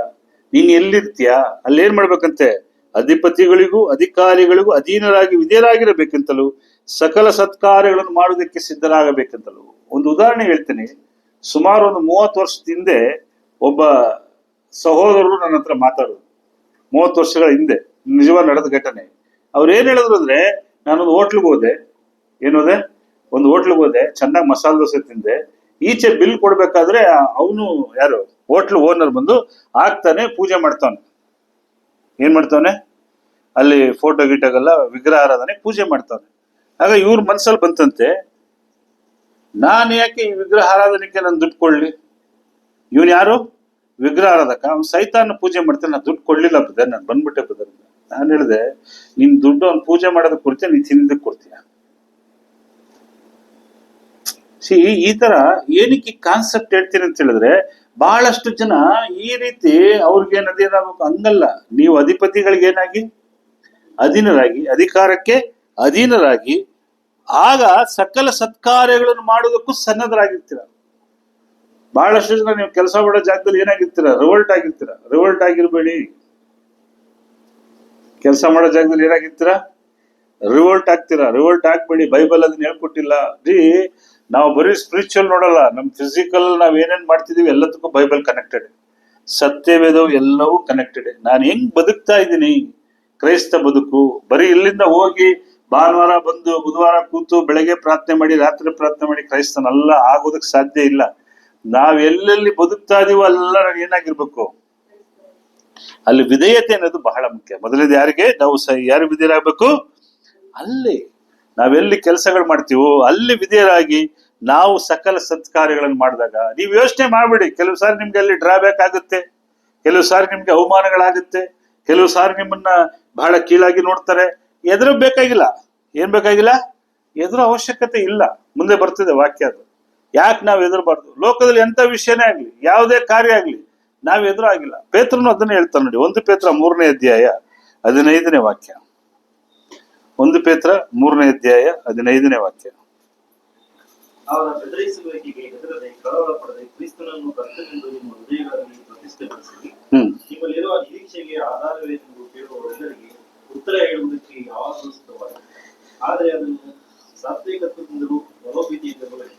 ನೀನ್ ಎಲ್ಲಿರ್ತೀಯಾ, ಅಲ್ಲಿ ಏನ್ ಮಾಡ್ಬೇಕಂತೆ? ಅಧಿಪತಿಗಳಿಗೂ ಅಧಿಕಾರಿಗಳಿಗೂ ಅಧೀನರಾಗಿ ವಿಧೇಯರಾಗಿರಬೇಕೆಂತಲೂ ಸಕಲ ಸತ್ಕಾರ್ಯಗಳನ್ನು ಮಾಡುವುದಕ್ಕೆ ಸಿದ್ಧರಾಗಬೇಕೆಂತಲೂ. ಒಂದು ಉದಾಹರಣೆ ಹೇಳ್ತೀನಿ. ಸುಮಾರು ಒಂದು 30 ವರ್ಷದ ಹಿಂದೆ ಒಬ್ಬ ಸಹೋದರರು ನನ್ನ ಹತ್ರ ಮಾತಾಡೋದು. 30 ವರ್ಷಗಳ ಹಿಂದೆ ನಿಜವಾಗಿ ನಡೆದ ಘಟನೆ. ಅವ್ರು ಏನ್ ಹೇಳಿದ್ರು ಅಂದ್ರೆ, ನಾನೊಂದು ಹೋಟ್ಲಿಗೆ ಹೋದೆ. ಏನೋದೆ? ಒಂದು ಹೋಟ್ಲಿಗೆ ಹೋದೆ, ಚೆನ್ನಾಗಿ ಮಸಾಲೆ ದೋಸೆ ತಿಂದೆ. ಈಚೆ ಬಿಲ್ ಕೊಡ್ಬೇಕಾದ್ರೆ ಅವನು ಯಾರು ಹೋಟ್ಲ್ ಓನರ್ ಬಂದು ಆಗ್ತಾನೆ, ಪೂಜೆ ಮಾಡ್ತಾನೆ. ಏನ್ ಮಾಡ್ತಾನೆ? ಅಲ್ಲಿ ಫೋಟೋ ಗೀಟೋಗೆಲ್ಲ ವಿಗ್ರಹ ಆರಾಧನೆ ಪೂಜೆ ಮಾಡ್ತಾನೆ. ಆಗ ಇವ್ರ ಮನ್ಸಲ್ಲಿ ಬಂತಂತೆ, ನಾನು ಯಾಕೆ ಈ ವಿಗ್ರಹ ಆರಾಧನೆಗೆ ನಾನು ದುಡ್ಡು ಕೊಡ್ಲಿ? ಇವನ್ ಯಾರು? ವಿಗ್ರಹ ಆರಾಧಕ. ಅವ್ನು ಸೈತಾನ ಪೂಜೆ ಮಾಡ್ತಾನೆ. ನಾನು ದುಡ್ಡು ಕೊಡ್ಲಿಲ್ಲ ಬ್ರದರ್, ನಾನು ಬಂದ್ಬಿಟ್ಟೆ ಬ್ರದರ್. ನಾನು ಹೇಳಿದೆ, ನಿನ್ ದುಡ್ಡು ಅವ್ನು ಪೂಜೆ ಮಾಡೋದಕ್ಕೆ ಕೊಡ್ತೀಯ, ನೀನ್ ತಿನ್ನೋದಕ್ಕೆ ಕೊಡ್ತೀಯ? ಈ ತರ ಏನಕ್ಕೆ ಕಾನ್ಸೆಪ್ಟ್ ಹೇಳ್ತೀನಿ ಅಂತ ಹೇಳಿದ್ರೆ, ಬಹಳಷ್ಟು ಜನ ಈ ರೀತಿ ಅವ್ರಿಗೇನಾಗಬೇಕು ಹಂಗಲ್ಲ. ನೀವು ಅಧಿಪತಿಗಳಿಗೆ ಏನಾಗಿ ಅಧೀನರಾಗಿ, ಅಧಿಕಾರಕ್ಕೆ ಅಧೀನರಾಗಿ, ಆಗ ಸಕಲ ಸತ್ಕಾರ್ಯಗಳನ್ನು ಮಾಡೋದಕ್ಕೂ ಸನ್ನದ್ಧರಾಗಿರ್ತೀರ. ಬಹಳಷ್ಟು ಜನ ನೀವು ಕೆಲಸ ಮಾಡೋ ಜಾಗದಲ್ಲಿ ಏನಾಗಿರ್ತೀರ? ರಿವೋಲ್ಟ್ ಆಗಿರ್ತೀರ. ರಿವೋಲ್ಟ್ ಆಗಿರ್ಬೇಡಿ. ಕೆಲಸ ಮಾಡೋ ಜಾಗದಲ್ಲಿ ಏನಾಗಿರ್ತೀರ? ರಿವೋಲ್ಟ್ ಆಗ್ತೀರಾ. ರಿವೋಲ್ಟ್ ಆಗ್ಬೇಡಿ. ಬೈಬಲ್ ಅದನ್ನ ಹೇಳ್ಕೊಟ್ಟಿಲ್ಲ ರೀ. ನಾವು ಬರೀ ಸ್ಪಿರಿಚುವಲ್ ನೋಡಲ್ಲ, ನಮ್ ಫಿಸಿಕಲ್ ನಾವ್ ಏನೇನ್ ಮಾಡ್ತಿದೀವಿ ಎಲ್ಲದಕ್ಕೂ ಬೈಬಲ್ ಕನೆಕ್ಟೆಡ್. ಸತ್ಯವೇದವು ಎಲ್ಲವೂ ಕನೆಕ್ಟೆಡ್. ನಾನು ಹೆಂಗ್ ಬದುಕ್ತಾ ಇದ್ದೀನಿ ಕ್ರೈಸ್ತ ಬದುಕು? ಬರೀ ಇಲ್ಲಿಂದ ಹೋಗಿ ಭಾನುವಾರ ಬಂದು ಬುಧವಾರ ಕೂತು ಬೆಳಗ್ಗೆ ಪ್ರಾರ್ಥನೆ ಮಾಡಿ ರಾತ್ರಿ ಪ್ರಾರ್ಥನೆ ಮಾಡಿ ಕ್ರೈಸ್ತನಲ್ಲ ಆಗೋದಕ್ಕೆ ಸಾಧ್ಯ ಇಲ್ಲ. ನಾವ್ ಎಲ್ಲೆಲ್ಲಿ ಬದುಕ್ತಾ ಇದೀವೋ ಅಲ್ಲ ಏನಾಗಿರ್ಬೇಕು? ಅಲ್ಲಿ ವಿಧೇಯತೆ ಅನ್ನೋದು ಬಹಳ ಮುಖ್ಯ. ಮೊದಲನೇದು ಯಾರಿಗೆ? ನಾವು ಯಾರು ವಿಧೇಯರಾಗಬೇಕು? ಅಲ್ಲಿ ನಾವೆಲ್ಲಿ ಕೆಲಸಗಳು ಮಾಡ್ತೀವೋ ಅಲ್ಲಿ ವಿಧೇಯರಾಗಿ ನಾವು ಸಕಲ ಸತ್ಕಾರ್ಯಗಳನ್ನು ಮಾಡಿದಾಗ, ನೀವು ಯೋಚನೆ ಮಾಡ್ಬಿಡಿ. ಕೆಲವು ಸಾರಿ ನಿಮ್ಗೆ ಅಲ್ಲಿ ಡ್ರಾಬ್ಯಾಕ್ ಆಗುತ್ತೆ, ಕೆಲವು ಸಾರಿ ನಿಮ್ಗೆ ಅವಮಾನಗಳಾಗುತ್ತೆ, ಕೆಲವು ಸಾರಿ ನಿಮ್ಮನ್ನ ಬಹಳ ಕೀಳಾಗಿ ನೋಡ್ತಾರೆ. ಎದುರು ಬೇಕಾಗಿಲ್ಲ. ಏನ್ ಬೇಕಾಗಿಲ್ಲ? ಎದುರು ಅವಶ್ಯಕತೆ ಇಲ್ಲ. ಮುಂದೆ ಬರ್ತಿದೆ ವಾಕ್ಯ ಅದು. ಯಾಕೆ ನಾವು ಎದುರಬಾರ್ದು? ಲೋಕದಲ್ಲಿ ಎಂತ ವಿಷಯನೇ ಆಗ್ಲಿ, ಯಾವುದೇ ಕಾರ್ಯ ಆಗ್ಲಿ, ನಾವ್ ಎದುರು ಆಗಿಲ್ಲ. ಪೇತ್ರನು ಅದನ್ನ ಹೇಳ್ತಾನೆ ನೋಡಿ. 1 ಪೇತ್ರ 3ನೇ ಅಧ್ಯಾಯ 15ನೇ ವಾಕ್ಯ. 1 ಪೇತ್ರ 3ನೇ ಅಧ್ಯಾಯ 15ನೇ ವಾಕ್ಯ. ಅವರ ಬೆದರಿಸುವಿಕೆಗೆ ಹೆದರದೆ ಕಳವಳ ಪಡದೆ ಕ್ರಿಸ್ತನನ್ನು ಕರ್ತನೆಂದು ನಿಮ್ಮ ಹೃದಯಗಳಲ್ಲಿ ಪ್ರತಿಷ್ಠೆಪಡಿಸಿ, ನಿಮ್ಮಲ್ಲಿರುವ ನಿರೀಕ್ಷೆಗೆ ಆಧಾರವೇನೆಂದು ಕೇಳುವವರೆಲ್ಲರಿಗೆ ಉತ್ತರ ಹೇಳುವುದಕ್ಕೆ ಯಾವಾಗಲೂ ಸಿದ್ಧವಾಗಿದೆ. ಆದರೆ ಅದನ್ನು ಸಾತ್ವಿಕತ್ವದಿಂದಲೂ ಮನೋಭೀತಿಯಿಂದ ಬರಬೇಕು.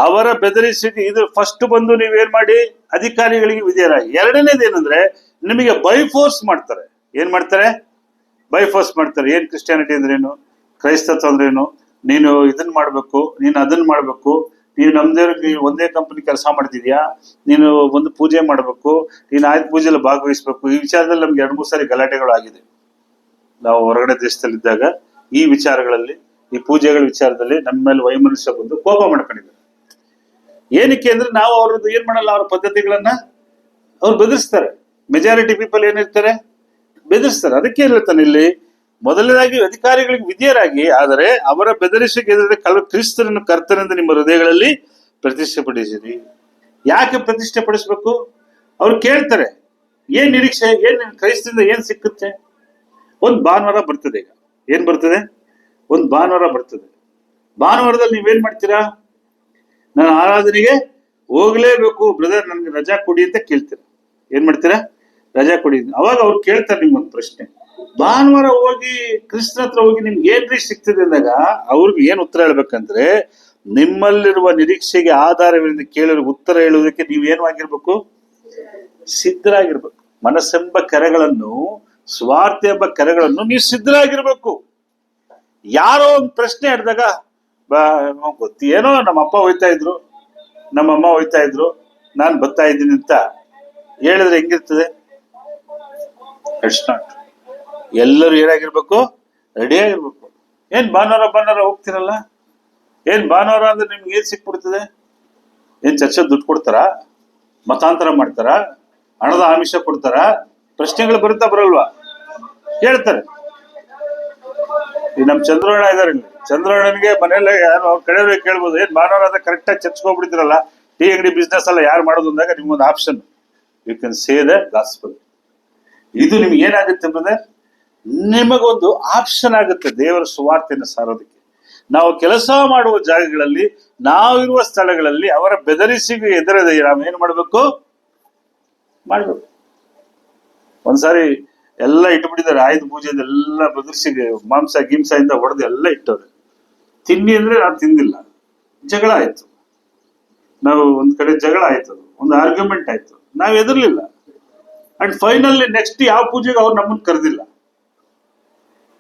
ಅವರ ಬೆದರಿಸುವಿಕೆ ಇದು ಫಸ್ಟ್ ಬಂದು ನೀವೇನ್ ಮಾಡಿ? ಅಧಿಕಾರಿಗಳಿಗೆ ವಿಧೇಯರಾಗಿ. ಎರಡನೇದೇನಂದ್ರೆ, ನಿಮಗೆ ಬೈ ಫೋರ್ಸ್ ಮಾಡ್ತಾರೆ. ಏನ್ ಮಾಡ್ತಾರೆ? ಬೈಫೋರ್ಸ್ ಮಾಡ್ತಾರೆ. ಏನ್ ಕ್ರಿಸ್ಟಿಯಾನಿಟಿ ಅಂದ್ರೇನು, ಕ್ರೈಸ್ತತ್ವ ಅಂದ್ರೇನು, ನೀನು ಇದನ್ನ ಮಾಡ್ಬೇಕು, ನೀನು ಅದನ್ನ ಮಾಡ್ಬೇಕು, ನೀನು ನಮ್ದೇವ್ರಿಗೆ ಒಂದೇ ಕಂಪನಿ ಕೆಲಸ ಮಾಡ್ತಿದ್ಯಾ, ನೀನು ಒಂದು ಪೂಜೆ ಮಾಡ್ಬೇಕು, ನೀನು ಆಯ್ತು ಪೂಜೆಯಲ್ಲಿ ಭಾಗವಹಿಸ್ಬೇಕು. ಈ ವಿಚಾರದಲ್ಲಿ ನಮ್ಗೆ 2-3 ಸಾರಿ ಗಲಾಟೆಗಳು ಆಗಿದೆ. ನಾವು ಹೊರಗಡೆ ದೇಶದಲ್ಲಿದ್ದಾಗ ಈ ವಿಚಾರಗಳಲ್ಲಿ, ಈ ಪೂಜೆಗಳ ವಿಚಾರದಲ್ಲಿ ನಮ್ಮ ಮೇಲೆ ವೈಮನಸ್ಯ ಬಂದು ಕೋಪ ಮಾಡ್ಕೊಂಡಿದ್ದಾರೆ. ಏನಕ್ಕೆ ಅಂದ್ರೆ ನಾವು ಅವ್ರದ್ದು ಏನ್ ಮಾಡಲ್ಲ, ಅವ್ರ ಪದ್ಧತಿಗಳನ್ನ ಅವ್ರು ಬೆದರಿಸ್ತಾರೆ. ಮೆಜಾರಿಟಿ ಪೀಪಲ್ ಏನಿರ್ತಾರೆ, ಬೆದರಿಸ್ತಾರೆ. ಅದಕ್ಕೆ ಹೇಳ್ತಾನೆ ಇಲ್ಲಿ, ಮೊದಲನೇದಾಗಿ ಅಧಿಕಾರಿಗಳಿಗೆ ವಿಧೇಯರಾಗಿ, ಆದರೆ ಅವರ ಬೆದರಿಸಿಕೆ ಎದುರಿಗೆ ಕ್ರಿಸ್ತನನ್ನು ಕರ್ತನೆಂದು ನಿಮ್ಮ ಹೃದಯಗಳಲ್ಲಿ ಪ್ರತಿಷ್ಠೆಪಡಿಸಿರಿ. ಯಾಕೆ ಪ್ರತಿಷ್ಠೆಪಡಿಸ್ಬೇಕು? ಅವ್ರು ಕೇಳ್ತಾರೆ, ಏನ್ ನಿರೀಕ್ಷೆ, ಏನ್ ಕ್ರೈಸ್ತರಿಂದ ಏನ್ ಸಿಕ್ಕುತ್ತೆ? ಒಂದ್ ಭಾನುವಾರ ಬರ್ತದೆ. ಈಗ ಏನ್ ಬರ್ತದೆ? ಒಂದ್ ಭಾನುವಾರ ಬರ್ತದೆ. ಭಾನುವಾರದಲ್ಲಿ ನೀವೇನ್ ಮಾಡ್ತೀರಾ? ನಾನು ಆರಾಧನೆಗೆ ಹೋಗ್ಲೇಬೇಕು ಬ್ರದರ್, ನನ್ಗೆ ರಜಾ ಕೊಡಿ ಅಂತ ಕೇಳ್ತೀರಾ. ಏನ್ ಮಾಡ್ತೀರಾ? ರಜಾ ಕೊಡಿ. ಅವಾಗ ಅವ್ರು ಕೇಳ್ತಾರೆ ನಿಮ್ಗೊಂದು ಪ್ರಶ್ನೆ, ಭಾನುವಾರ ಹೋಗಿ ಕ್ರಿಸ್ತನ ಹತ್ರ ಹೋಗಿ ನಿಮ್ಗೆ ಏನ್ರಿ ಸಿಗ್ತದೆ ಅಂದಾಗ ಅವ್ರಿಗೆ ಏನ್ ಉತ್ತರ ಹೇಳ್ಬೇಕಂದ್ರೆ, ನಿಮ್ಮಲ್ಲಿರುವ ನಿರೀಕ್ಷೆಗೆ ಆಧಾರವಿಲ್ಲದೆ ಕೇಳಲು ಉತ್ತರ ಹೇಳುವುದಕ್ಕೆ ನೀವೇನು ಆಗಿರ್ಬೇಕು? ಸಿದ್ಧರಾಗಿರ್ಬೇಕು. ಮನಸ್ಸೆಂಬ ಕೆರೆಗಳನ್ನು, ಸ್ವಾರ್ಥ ಎಂಬ ಕೆರೆಗಳನ್ನು ನೀವು ಸಿದ್ಧರಾಗಿರ್ಬೇಕು. ಯಾರೋ ಒಂದು ಪ್ರಶ್ನೆ ಹಿಡಿದಾಗ ಏನೋ ನಮ್ಮ ಅಪ್ಪ ಹೋಯ್ತಾ ಇದ್ರು, ನಮ್ಮಮ್ಮ ಹೋಯ್ತಾ ಇದ್ರು, ನಾನು ಬರ್ತಾ ಇದ್ದೀನಿ ಅಂತ ಹೇಳಿದ್ರೆ ಹೆಂಗಿರ್ತದೆ? It's not. ಎಲ್ಲರೂ ಏನಾಗಿರ್ಬೇಕು? ರೆಡಿ ಆಗಿರ್ಬೇಕು. ಏನ್ ಭಾನುವಾರ ಹೋಗ್ತಿರಲ್ಲ, ಏನ್ ಭಾನುವಾರ ಅಂದ್ರೆ ನಿಮ್ಗೆ ಏನ್ ಸಿಕ್ಬಿಡ್ತದೆ? ಏನ್ ಚರ್ಚೆ ದುಡ್ಡು ಕೊಡ್ತಾರಾ? ಮತಾಂತರ ಮಾಡ್ತಾರಾ? ಹಣದ ಆಮಿಷ ಕೊಡ್ತಾರಾ? ಪ್ರಶ್ನೆಗಳು ಬರುತ್ತಾ ಬರಲ್ವಾ? ಕೇಳ್ತಾರೆ. ಈ ನಮ್ ಚಂದ್ರಣ್ಣ ಇದಾರೆ, ಚಂದ್ರಣ್ಣನಿಗೆ ಮನೆಯಲ್ಲ ಯಾರು ಅವ್ರ ಕಡೆ ಕೇಳ್ಬೋದು, ಏನ್ ಭಾನುವಾರ ಅಂದ್ರೆ ಕರೆಕ್ಟ್ ಆಗಿ ಚರ್ಚ್ಗೆ ಹೋಗ್ಬಿಡ್ತಿರಲ್ಲ, ಟೀ ಅಂಗಡಿ ಬಿಸ್ನೆಸ್ ಎಲ್ಲ ಯಾರು ಮಾಡೋದು ಅಂದಾಗ ನಿಮ್ಗೊಂದು option, you can say the gospel. ಇದು ನಿಮ್ಗೆ ಏನಾಗುತ್ತೆ ಅಂದ್ರೆ, ನಿಮಗೊಂದು ಆಪ್ಷನ್ ಆಗುತ್ತೆ ದೇವರ ಸುವಾರ್ತೆಯನ್ನು ಸಾರೋದಕ್ಕೆ. ನಾವು ಕೆಲಸ ಮಾಡುವ ಜಾಗಗಳಲ್ಲಿ, ನಾವಿರುವ ಸ್ಥಳಗಳಲ್ಲಿ ಅವರ ಬೆದರಿಸಿಗೆ ಎದುರದೆ ನಾವೇನ್ ಮಾಡ್ಬೇಕು? ಮಾಡ್ಬೇಕು. ಒಂದ್ಸಾರಿ ಎಲ್ಲ ಇಟ್ಬಿಟ್ಟಿದ್ದಾರೆ, ಆಯುಧ ಪೂಜೆಯಿಂದ ಎಲ್ಲ ಬೆದರಿಸಿಗೆ ಮಾಂಸ ಗಿಂಸ ಹೊಡೆದು ಎಲ್ಲ ಇಟ್ಟವ್ರೆ. ತಿನ್ನಿ ಅಂದ್ರೆ ನಾನು ತಿಂದಿಲ್ಲ, ಜಗಳ ಆಯ್ತು. ನಾವು ಒಂದ್ ಕಡೆ ಜಗಳ ಆಯ್ತು, ಒಂದು ಆರ್ಗ್ಯುಮೆಂಟ್ ಆಯ್ತು, ನಾವ್ ಎದುರ್ಲಿಲ್ಲ. ಅಂಡ್ ಫೈನಲಿ ನೆಕ್ಸ್ಟ್ ಯಾವ ಪೂಜೆಗೆ ಅವ್ರು ನಮ್ಮನ್ನ ಕರೆದಿಲ್ಲ.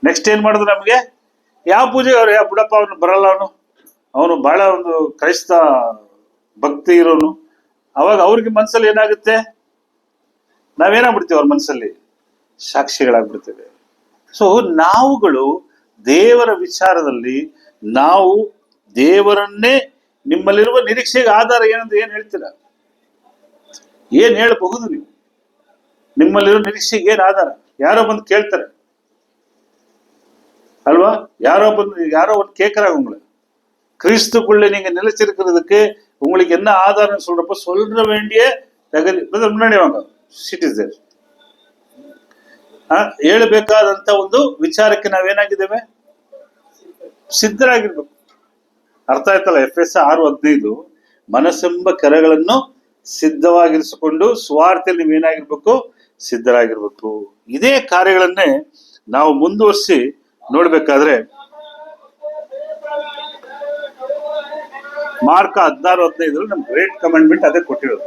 ನೆಕ್ಸ್ಟ್ ಏನ್ ಮಾಡಿದ್ರು ನಮ್ಗೆ? ಯಾವ ಪೂಜೆಗೆ ಅವ್ರು, ಯಾವ ಬುಡಪ್ಪ ಅವನು ಬರಲ್ಲ, ಅವನು ಬಹಳ ಒಂದು ಕ್ರೈಸ್ತ ಭಕ್ತಿ ಇರೋನು. ಅವಾಗ ಅವ್ರಿಗೆ ಮನ್ಸಲ್ಲಿ ಏನಾಗುತ್ತೆ? ನಾವೇನಾಗ್ಬಿಡ್ತೀವಿ ಅವ್ರ ಮನಸ್ಸಲ್ಲಿ? ಸಾಕ್ಷಿಗಳಾಗ್ಬಿಡ್ತೇವೆ. ಸೊ ನಾವುಗಳು ದೇವರ ವಿಚಾರದಲ್ಲಿ, ನಾವು ದೇವರನ್ನೇ, ನಿಮ್ಮಲ್ಲಿರುವ ನಿರೀಕ್ಷೆಗೆ ಆಧಾರ ಏನಂತ ಏನ್ ಹೇಳ್ತೀರಾ? ಏನ್ ಹೇಳಬಹುದು ನೀವು? ನಿಮ್ಮಲ್ಲಿರೋ ನಿರೀಕ್ಷೆಗೆ ಏನ್ ಆಧಾರ? ಯಾರೋ ಬಂದು ಕೇಳ್ತಾರೆ அல்வா? யாரோ ஒன்று கேட்கறாங்க உங்களை, கிறிஸ்துக்குள்ள நீங்க நிலைச்சிருக்கிறதுக்கு உங்களுக்கு என்ன ஆதாரம் சொல்றப்ப சொல்ற வேண்டிய தகுதி முன்னாடி வாங்க, ಸಿಟ್ ಇಸ್ ದೇರ್. ಹೇಳಬೇಕಾದಂತ ಒಂದು ವಿಚಾರಕ್ಕೆ ನಾವೇನಾಗಿದ್ದೇವೆ? ಸಿದ್ಧರಾಗಿರ್ಬೇಕು. ಅರ್ಥ ಆಯ್ತಲ್ಲ? FS 6:15 ಮನಸ್ಸೆಂಬ ಕೆರೆಗಳನ್ನು ಸಿದ್ಧವಾಗಿರಿಸಿಕೊಂಡು ಸ್ವಾರ್ಥದಲ್ಲಿ ನೀವೇನಾಗಿರ್ಬೇಕು? ಸಿದ್ಧರಾಗಿರ್ಬೇಕು. ಇದೇ ಕಾರ್ಯಗಳನ್ನೇ ನಾವು ಮುಂದುವರಿಸಿ ನೋಡ್ಬೇಕಾದ್ರೆ ಮಾರ್ಕ 16:15 ನಮ್ ಗ್ರೇಟ್ ಕಮಾಂಡ್ಮೆಂಟ್ ಅದೇ ಕೊಟ್ಟಿರೋದು.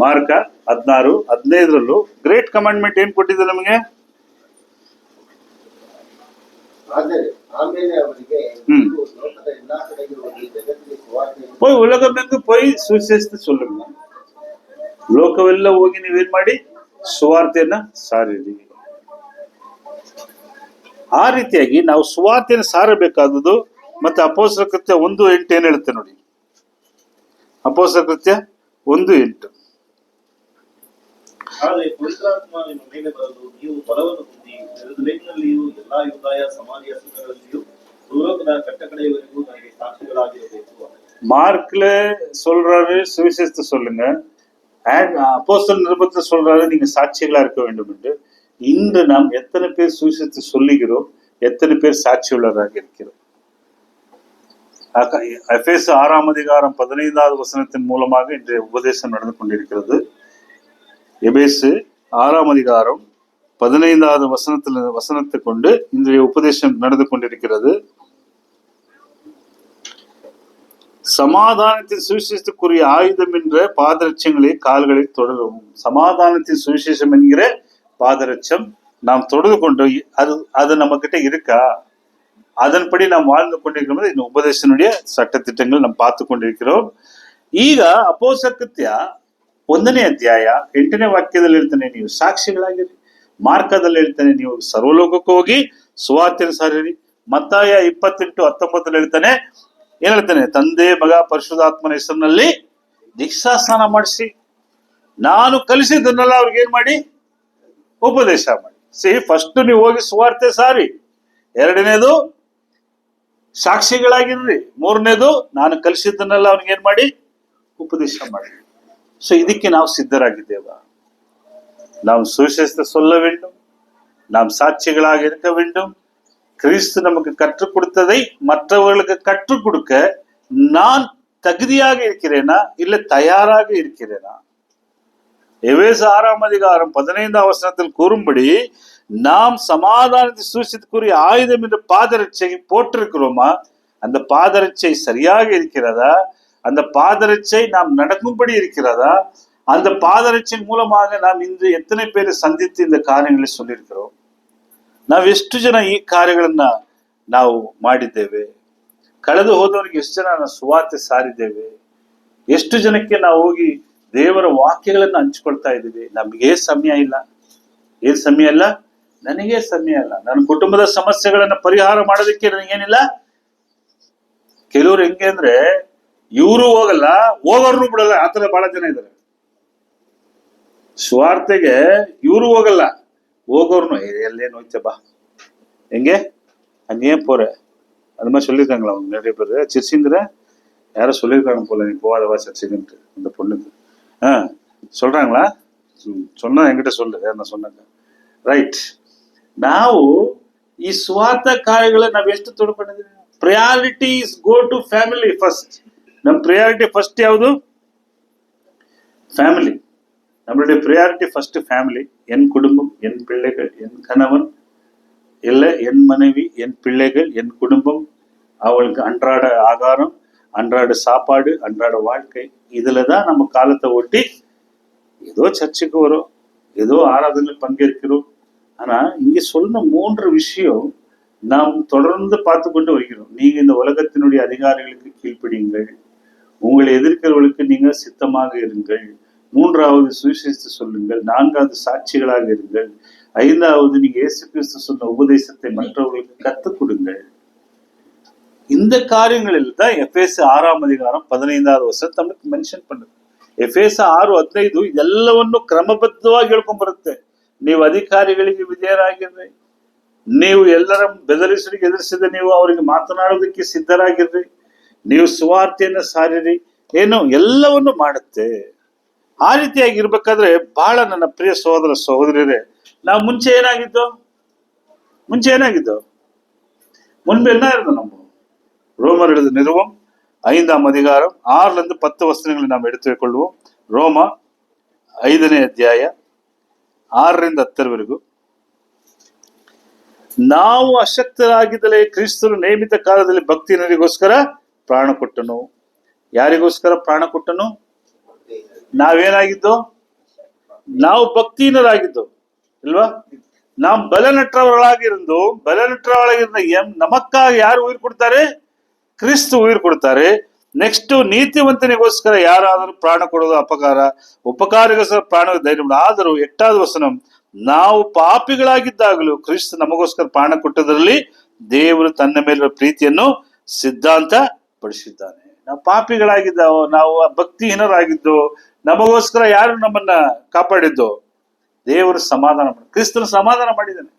ಮಾರ್ಕ 16:15 ಗ್ರೇಟ್ ಕಮಾಂಡ್ಮೆಂಟ್ ಏನ್ ಕೊಟ್ಟಿದೆ ನಮಗೆ? போய் உலகமெங்கு போய் சுவிசேஷத்தை சொல்லுங்க. ಲೋಕವೆಲ್ಲ ಹೋಗಿ ನೀವೇನ್ ಮಾಡಿ? ಸುವಾರ್ತೆಯನ್ನ ಸಾರಿರಿ. ಆ ರೀತಿಯಾಗಿ ನಾವು ಸುವಾರ್ತೆಯನ್ನು ಸಾರಬೇಕಾದದ್ದು. ಮತ್ತೆ ಅಪೊಸ್ತಲರ ಕೃತ್ಯ 1:8 ಏನ್ ಹೇಳುತ್ತೆ ನೋಡಿ. ಅಪೊಸ್ತಲರ ಕೃತ್ಯ 1:8 ಆದರೆ ಪವಿತ್ರಾತ್ಮ ನಿಮ್ಮ ಮೇಲೆ ಬರಲು ನೀವು ಬಲವನ್ನು ಹೊಂದಿ ಯೆರೂಸಲೇಮಿನಲ್ಲಿಯೂ ಎಲ್ಲಾ ಯೂದಾಯ ಸಮಾರ್ಯ ಸುತ್ತಗಳಲ್ಲಿಯೂ ಭೂಲೋಕದ ಕಟ್ಟಕಡೆಯವರೆಗೂ ನನಗೆ ಸಾಕ್ಷಿಗಳಾಗಿರಬೇಕು. மார்க்ல சொல்றாரு சுவிசேஷத்தை சொல்லுங்க, அப்போஸ்தலர் நிருபத்துல சொல்றாரு நீங்க சாட்சிகளா இருக்க வேண்டும் என்று. இன்று நாம் எத்தனை பேர் சுவிசேஷத்தை சொல்லுகிறோம்? எத்தனை பேர் சாட்சியுள்ளவராக இருக்கிறோம்? எபேசு 6:15 மூலமாக இன்றைய உபதேசம் நடந்து கொண்டிருக்கிறது. எபேசு 6:15 வசனத்தை கொண்டு இன்றைய உபதேசம் நடந்து கொண்டிருக்கிறது. சமாதானத்தின் சுவிசேஷத்துக்குரிய ஆயுதம் என்ற பாதரட்சங்களை கால்களில் தொடரவும். சமாதானத்தின் சுவிசேஷம் என்கிற பாதரட்சம் நாம் தொடர்ந்து கொண்டு அது நம்ம கிட்ட இருக்கா? அதன்படி நாம் வாழ்ந்து கொண்டிருக்கிறோம். இந்த உபதேசனுடைய சட்டத்திட்டங்கள் நாம் பார்த்து கொண்டிருக்கிறோம். ಈಗ ಅಪೊಸ್ತಲಕೃತ್ಯ 1ನೇ ಅಧ್ಯಾಯ 8ನೇ ವಾಕ್ಯದಲ್ಲಿ ಹೇಳ್ತಾನೆ, ನೀವು ಸಾಕ್ಷಿಗಳಾಗಿರಿ. ಮಾರ್ಕದಲ್ಲಿ ಹೇಳ್ತಾನೆ, ನೀವು ಸರ್ವಲೋಕಕ್ಕೆ ಹೋಗಿ ಸುವಾರ್ತೆಯನ್ನು ಸಾರಿರಿ. ಮತ್ತಾಯ 28:19 ಹೇಳ್ತಾನೆ, ಏನ್ ಹೇಳ್ತಾನೆ? ತಂದೆ, ಮಗ, ಪರಿಶುದ್ಧಾತ್ಮನ ಹೆಸರಿನಲ್ಲಿ ದೀಕ್ಷಾ ಸ್ನಾನ ಮಾಡಿಸಿ, ನಾನು ಕಲಿಸಿದ್ದನ್ನೆಲ್ಲ ಅವ್ರಿಗೆ ಏನ್ ಮಾಡಿ? ಉಪದೇಶ ಮಾಡಿ. ಫಸ್ಟ್ ನೀವು ಹೋಗಿ ಸುವಾರ್ತೆ ಸಾರಿ. ಎರಡನೇದು ಸಾಕ್ಷಿಗಳಾಗಿರ್ರಿ. ಮೂರನೇದು ನಾನು ಕಲಿಸಿದ್ದನ್ನೆಲ್ಲ ಅವ್ನಿಗೆ ಏನ್ ಮಾಡಿ? ಉಪದೇಶ ಮಾಡಿ. ಇದಕ್ಕೆ ನಾವು ಸಿದ್ಧರಾಗಿದ್ದೇವ. நாம் சுவிசேஷத்தை சொல்ல வேண்டும், நாம் சாட்சிகளாக இருக்க வேண்டும். கிறிஸ்து நமக்கு கற்றுக் கொடுத்ததை மற்றவர்களுக்கு கற்றுக் கொடுக்க நான் தகுதியாக இருக்கிறேனா, இல்ல தயாராக இருக்கிறேனா? எபேசு 6ஆம் அதிகாரம் 15ஆம் வசனத்தில் கூறும்படி, நாம் சமாதானத்தை சூசித்துக்குரிய ஆயுதம் என்ற பாதரட்சை போட்டிருக்கிறோமா? அந்த பாதரட்சை சரியாக இருக்கிறதா? அந்த பாதரட்சை நாம் நடக்கும்படி இருக்கிறதா? அந்த பாதರಕ್ಷೆಯ ಮೂಲಕ ನಾವು ಇಂದು ಎತ್ತನೆ பேரை ಸಂಧಿಸಿ இந்த ಕಾರ್ಯங்களை சொல்லியிருக்கிறோம். ನಾವು ಎಷ್ಟು ಜನ ಈ ಕಾರ್ಯಗಳನ್ನ ನಾವು ಮಾಡಿದ್ದೇವೆ? ಕಳೆದು ಹೋದವರಿಗೆ ಎಷ್ಟು ಜನ ನಾವು ಸುವಾರ್ತೆ ಸಾರಿದ್ದೇವೆ? ಎಷ್ಟು ಜನಕ್ಕೆ ನಾವು ಹೋಗಿ ದೇವರ ವಾಕ್ಯಗಳನ್ನ ಹಂಚಿಕೊಳ್ತಾ ಇದ್ದೀವಿ? ನಮಗೆ ಸಮಯ ಇಲ್ಲ. ಏನ್ ಸಮಯ ಇಲ್ಲ? ನನಗೆ ಸಮಯ ಇಲ್ಲ. ನನ್ನ ಕುಟುಂಬದ ಸಮಸ್ಯೆಗಳನ್ನ ಪರಿಹಾರ ಮಾಡೋದಕ್ಕೆ ನನಗೇನಿಲ್ಲ. ಕೆಲವರು ಹೆಂಗೆ ಅಂದ್ರೆ, ಇವರು ಹೋಗಲ್ಲ, ಹೋಗೋರ್ನು ಬಿಡಲ್ಲ. ಆತರ ಬಹಳ ಜನ ಇದ್ದಾರೆ. சுவார்த்தைಗೆ இவரு ಹೋಗಲ್ಲ, ಹೋಗೋರ್ನು எல்லேன்னு ಹೋಯ್ತப்பா எங்கே அங்கேயே போற அது மாதிரி சொல்லியிருக்காங்களா அவங்க நிறைய பேர். சர்ச்சுங்கிற யாரும் சொல்லியிருக்காங்க போல, நீ போவாதவா சர்ச்சுக்குன்ட்டு அந்த பொண்ணுக்கு. சொல்றாங்களா? சொன்னா என்கிட்ட சொல்லு, ಯಾರನ್ನ சொன்னாங்க. ರೈಟ್. ನಾವು ಈ ಸ್ವಾರ್ಥ ಕಾರ್ಯಗಳ ನಾವು ಎಷ್ಟು ತೊಡ್ಕೊಂಡಿದ್ದೀವಿ? Priorities go to family first. ನಮ್ಮ ಪ್ರಯಾರಿಟಿ ಫಸ್ಟ್ ಯಾವುದು? ಫ್ಯಾಮಿಲಿ. நம்மளுடைய ப்ரையாரிட்டி ஃபர்ஸ்ட் ஃபேமிலி. என் குடும்பம், என் பிள்ளைகள், என் கணவன், இல்லை என் மனைவி, என் பிள்ளைகள், என் குடும்பம், அவளுக்கு அன்றாட ஆகாரம், அன்றாட சாப்பாடு, அன்றாட வாழ்க்கை. இதுல தான் நம்ம காலத்தை ஓட்டி ஏதோ சர்ச்சுக்கு வரோம், ஏதோ ஆராதனையில் பங்கேற்கிறோம். ஆனா இங்க சொன்ன 3 விஷயம் நாம் தொடர்ந்து பார்த்து கொண்டு வருகிறோம். நீங்க இந்த உலகத்தினுடைய அதிகாரிகளுக்கு கீழ்ப்படியுங்கள், உங்களை எதிர்க்கிறவர்களுக்கு நீங்க சித்தமாக இருங்கள். 3வது சுவிசேஷத்தை சொல்லுங்கள். 4வது சாட்சிகளாக இருங்கள். 5வது நீங்க இயேசு கிறிஸ்து சொன்ன உபதேசத்தை மற்றவர்களுக்கு கற்றுக் கொடுங்கள். இந்த காரியங்களில் தான் எபேசு 6ஆம் அதிகாரம் 15வது ವಚನ ನಮಗೆ ಮೆನ್ಷನ್ பண்ணுது. ಎಫೆಸ 6:15 ಇದೆಲ್ಲವನ್ನು ಕ್ರಮಬದ್ಧವಾಗಿ ಹೇಳ್ಕೊಂಡ್ ಬರುತ್ತೆ. ನೀವು ಅಧಿಕಾರಿಗಳಿಗೆ ವಿಧೇಯರಾಗಿರ್ರಿ, ನೀವು ಎಲ್ಲರ ಬೆದರಿಸಲಿಕ್ಕೆ ಎದುರಿಸಿದ ನೀವು ಅವರಿಗೆ ಮಾತನಾಡೋದಕ್ಕೆ ಸಿದ್ಧರಾಗಿರ್ರಿ, ನೀವು ಸುವಾರ್ತೆಯನ್ನು ಸಾರಿರಿ, ಏನು ಎಲ್ಲವನ್ನು ಮಾಡುತ್ತೆ. ಆ ರೀತಿಯಾಗಿ ಇರ್ಬೇಕಾದ್ರೆ ಬಹಳ ನನ್ನ ಪ್ರಿಯ ಸಹೋದರ ಸಹೋದರಿಯರೇ, ನಾವು ಮುಂಚೆ ಏನಾಗಿದ್ದು? முன்பு என்ன இருந்தோம்? நம்ம ரோமர் எழுத நிறுவம் 5ஆம் அதிகாரம் 6லிருந்து 10 வசனங்களை நாம் எடுத்துக்கொள்வோம். ರೋಮ 5ನೇ ಅಧ್ಯಾಯ 6ರಿಂದ 10ರವರೆಗೂ. ನಾವು ಅಶಕ್ತರಾಗಿದ್ದಲೇ ಕ್ರಿಸ್ತನು ನೇಮಿತ ಕಾಲದಲ್ಲಿ ಭಕ್ತಿಹೀನರಿಗೋಸ್ಕರ ಪ್ರಾಣ ಕೊಟ್ಟನು. ಯಾರಿಗೋಸ್ಕರ ಪ್ರಾಣ ಕೊಟ್ಟನು? ನಾವೇನಾಗಿದ್ದು? ನಾವು ಭಕ್ತಿಹೀನರಾಗಿದ್ದು ಇಲ್ವಾ? நாம் பலனற்றவர்களாக நமக்காக யார் உயிர் கொடுத்தாரு? ಕ್ರಿಸ್ತು ಉಯಿರ್ ಕೊಡ್ತಾರೆ. ನೆಕ್ಸ್ಟ್ ನೀತಿವಂತನಿಗೋಸ್ಕರ ಯಾರಾದರೂ ಪ್ರಾಣ ಕೊಡೋದು ಅಪಕಾರ, ಉಪಕಾರಿಗೋಸ್ಕರ ಪ್ರಾಣ ಧೈರ್ಯ. ಆದರೂ 8வது ವಚನ, ನಾವು ಪಾಪಿಗಳಾಗಿದ್ದಾಗಲೂ ಕ್ರಿಸ್ತು ನಮಗೋಸ್ಕರ ಪ್ರಾಣ ಕೊಟ್ಟದರಲ್ಲಿ ದೇವರು ತನ್ನ ಮೇಲಿರುವ ಪ್ರೀತಿಯನ್ನು ಸಿದ್ಧಾಂತ ಪಡಿಸಿದ್ದಾನೆ. ನಾವು ಪಾಪಿಗಳಾಗಿದ್ದಾವ, ನಾವು ಭಕ್ತಿಹೀನರಾಗಿದ್ದು, ನಮಗೋಸ್ಕರ ಯಾರು ನಮ್ಮನ್ನ ಕಾಪಾಡಿದ್ದು? ದೇವರು ಸಮಾಧಾನ ಮಾಡಿ, ಕ್ರಿಸ್ತನ ಸಮಾಧಾನ ಮಾಡಿದ್ದಾನೆ.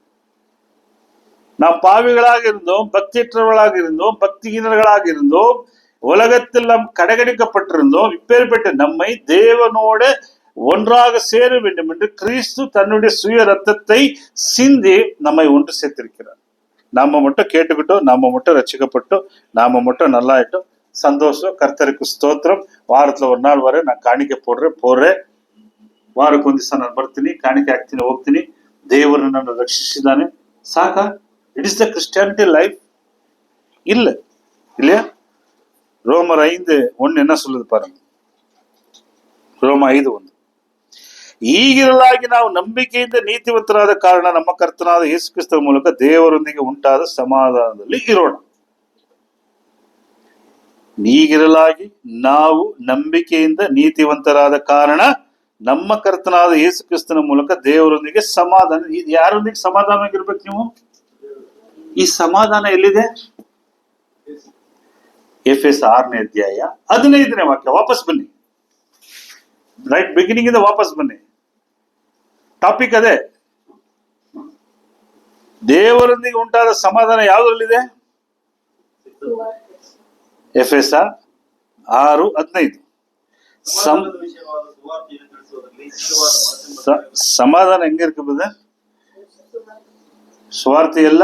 நாம் பாவிகளாக பக்தியற்றவர்களாக பக்திஹீனர்களாக உலகத்தில் நாம் கடைகணிக்கப்பட்டிருந்தோம். இப்பேற்பட்ட நம்மை தேவனோட ஒன்றாக சேர வேண்டும் என்று கிறிஸ்து தன்னுடைய சுய ரத்தத்தை சிந்தி நம்மை ஒன்று சேர்த்திருக்கிறார். நாம மட்டும் கேட்டுக்கிட்டோம், நாம மட்டும் ரசிக்கப்பட்டோம், நாம மட்டும் நல்லாயிட்டோம், சந்தோஷம். கர்த்தருக்கு ஸ்தோத்திரம். ವಾರத்துல ஒரு நாள் வர நான் ಕಾಣಿಕೆ போடுறேன். ವಾರಕ್ಕೆ ಒಂದು ದಿವಸ ನಾನು ಬರ್ತೀನಿ, ಕಾಣಿಕೆ ಹಾಕ್ತೀನಿ, ಹೋಗ್ತೀನಿ. ದೇವರು ನನ್ನನ್ನು ರಕ್ಷಿಸಿದ್ದಾನೆ, ಸಾಕ? It is the Christianity life. இல்லையா? ரோமர் 5:1 என்ன சொல்லுது பாருங்க. ரோம 5:1, ಈಗಿರಲಾಗಿ ನಾವು ನಂಬಿಕೆಯಿಂದ ನೀತಿವಂತರಾದ ಕಾರಣ ನಮ್ಮ ಕರ್ತನಾದ ಯೇಸು ಕ್ರಿಸ್ತರ ಮೂಲಕ ದೇವರೊಂದಿಗೆ ಉಂಟಾದ ಸಮಾಧಾನದಲ್ಲಿ ಇರೋಣ. ಈಗಿರಲಾಗಿ ನಾವು ನಂಬಿಕೆಯಿಂದ ನೀತಿವಂತರಾದ ಕಾರಣ ನಮ್ಮ ಕರ್ತನಾದ ಯೇಸು ಕ್ರಿಸ್ತನ ಮೂಲಕ ದೇವರೊಂದಿಗೆ ಸಮಾಧಾನ. ಇದು ಯಾರೊಂದಿಗೆ ಸಮಾಧಾನ ಆಗಿರ್ಬೇಕು ನೀವು? ಈ ಸಮಾಧಾನ ಎಲ್ಲಿದೆ? ಎಫೆಸ 6ನೇ ಅಧ್ಯಾಯ 15ನೇ ವಾಕ್ಯ. ವಾಪಸ್ ಬನ್ನಿ, ರೈಟ್ ಬಿಗಿನಿಂಗ್ ಇಂದ ವಾಪಸ್ ಬನ್ನಿ. ಟಾಪಿಕ್ ಅದೇ, ದೇವರೊಂದಿಗೆ ಉಂಟಾದ ಸಮಾಧಾನ ಯಾವುದರಲ್ಲಿದೆ? ಎಫೆಸ 6:15. ಸಮಾಧಾನ ಹೆಂಗಿರ್ತದೆ? சுவார்த்தையல்ல,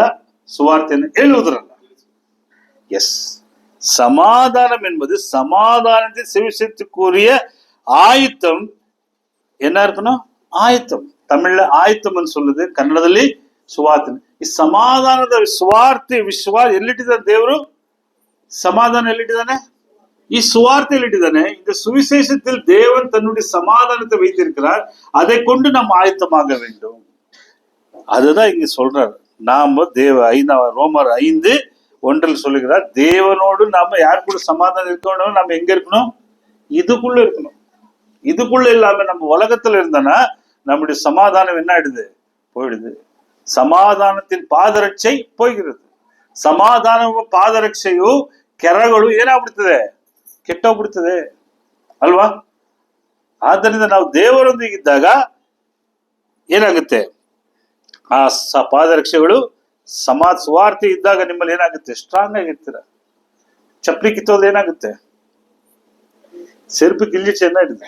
சுவார்த்தை எழுதுறல்ல. எஸ், சமாதானம் என்பது சமாதானத்தை செவிசத்துக்குரிய ஆயுத்தம். என்ன இருக்கணும்? ಆಯುತ್ತಂ. ತಮಿಳ ಆಯುತ್ತಂ சொல்லுது, ಕನ್ನಡದಲ್ಲಿ ಸುವಾರ್ತೆ. ಈ ಸಮಾಧಾನದ ಸುವಾರ್ತೆ ವಿಶ್ವಾಸ ಎಲ್ಲಿಟ್ಟಿದ್ದಾನೆ ದೇವರು? சமாதானம் எல்லிட்டுதானே? சுவார்த்தை எல்லிட்டுதானே? இந்த சுவிசேஷத்தில் தேவன் தன்னுடைய சமாதானத்தை வைத்திருக்கிறார். அதை கொண்டு நாம் ஆயத்தமாக வேண்டும். அதுதான் இங்க சொல்றாரு. நாம ரோமர் 5:1 சொல்லுகிறார், தேவனோடு நாம யார் கூட சமாதானம் இருக்கணும்? நம்ம எங்க இருக்கணும்? இதுக்குள்ள இருக்கணும். இதுக்குள்ள இல்லாம நம்ம உலகத்துல இருந்தோம்னா நம்முடைய சமாதானம் என்ன ஆயிடுது? போயிடுது. ಸಮಾಧಾನத்தின் ಪಾದರಕ್ಷೆ போய்கிறது. ಸಮಾಧಾನ ಪಾದರಕ್ಷೆಯು ಕೆರಗಳು ಏನಾಗ್ಬಿಡ್ತದೆ? ಕೆಟ್ಟೋಗ್ಬಿಡ್ತದೆ ಅಲ್ವಾ? ಆದ್ದರಿಂದ ನಾವು ದೇವರೊಂದಿಗಿದ್ದಾಗ ಏನಾಗುತ್ತೆ? ಆ ಪಾದರಕ್ಷೆಗಳು ಸುವಾರ್ತೆ ಇದ್ದಾಗ ನಿಮ್ಮಲ್ಲಿ ಏನಾಗುತ್ತೆ? ಸ್ಟ್ರಾಂಗ್ ಆಗಿರ್ತೀರ. ಚಪ್ಪಲಿ ಕಿತ್ತೋದು ಏನಾಗುತ್ತೆ? செருப்பு கிழிச்சு என்ன ஆயிடுது?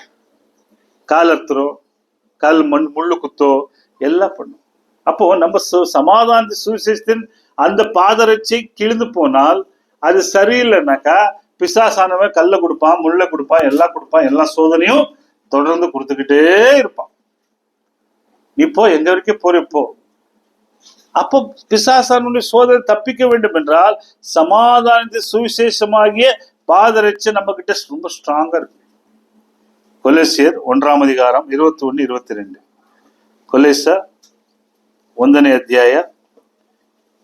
கால் அறுத்துரும், கால் முள்ளு குத்தோ எல்லாம் பண்ணும். அப்போ நம்ம சமாதான சுவிசேஷத்தின் அந்த பாதரட்சை கிழிந்து போனால் அது சரியில்லைனாக்கா பிசாசானவன் கல்லை கொடுப்பான், முள்ளை கொடுப்பான், எல்லாம் கொடுப்பான், எல்லா சோதனையும் தொடர்ந்து கொடுத்துக்கிட்டே இருப்பான். நீ போ, எங்க வரைக்கும் போறப்போ. அப்போ பிசாசானுடைய சோதனை தப்பிக்க வேண்டும் என்றால் சமாதானத்தின் சுவிசேஷமாகிய பாதரட்சை நம்ம கிட்ட ரொம்ப ஸ்ட்ராங்கா இருக்கு. கொலேசியர் 1ஆம் அதிகாரம் 21-22. கொலேசியர் 1ನೇ ಅಧ್ಯಾಯ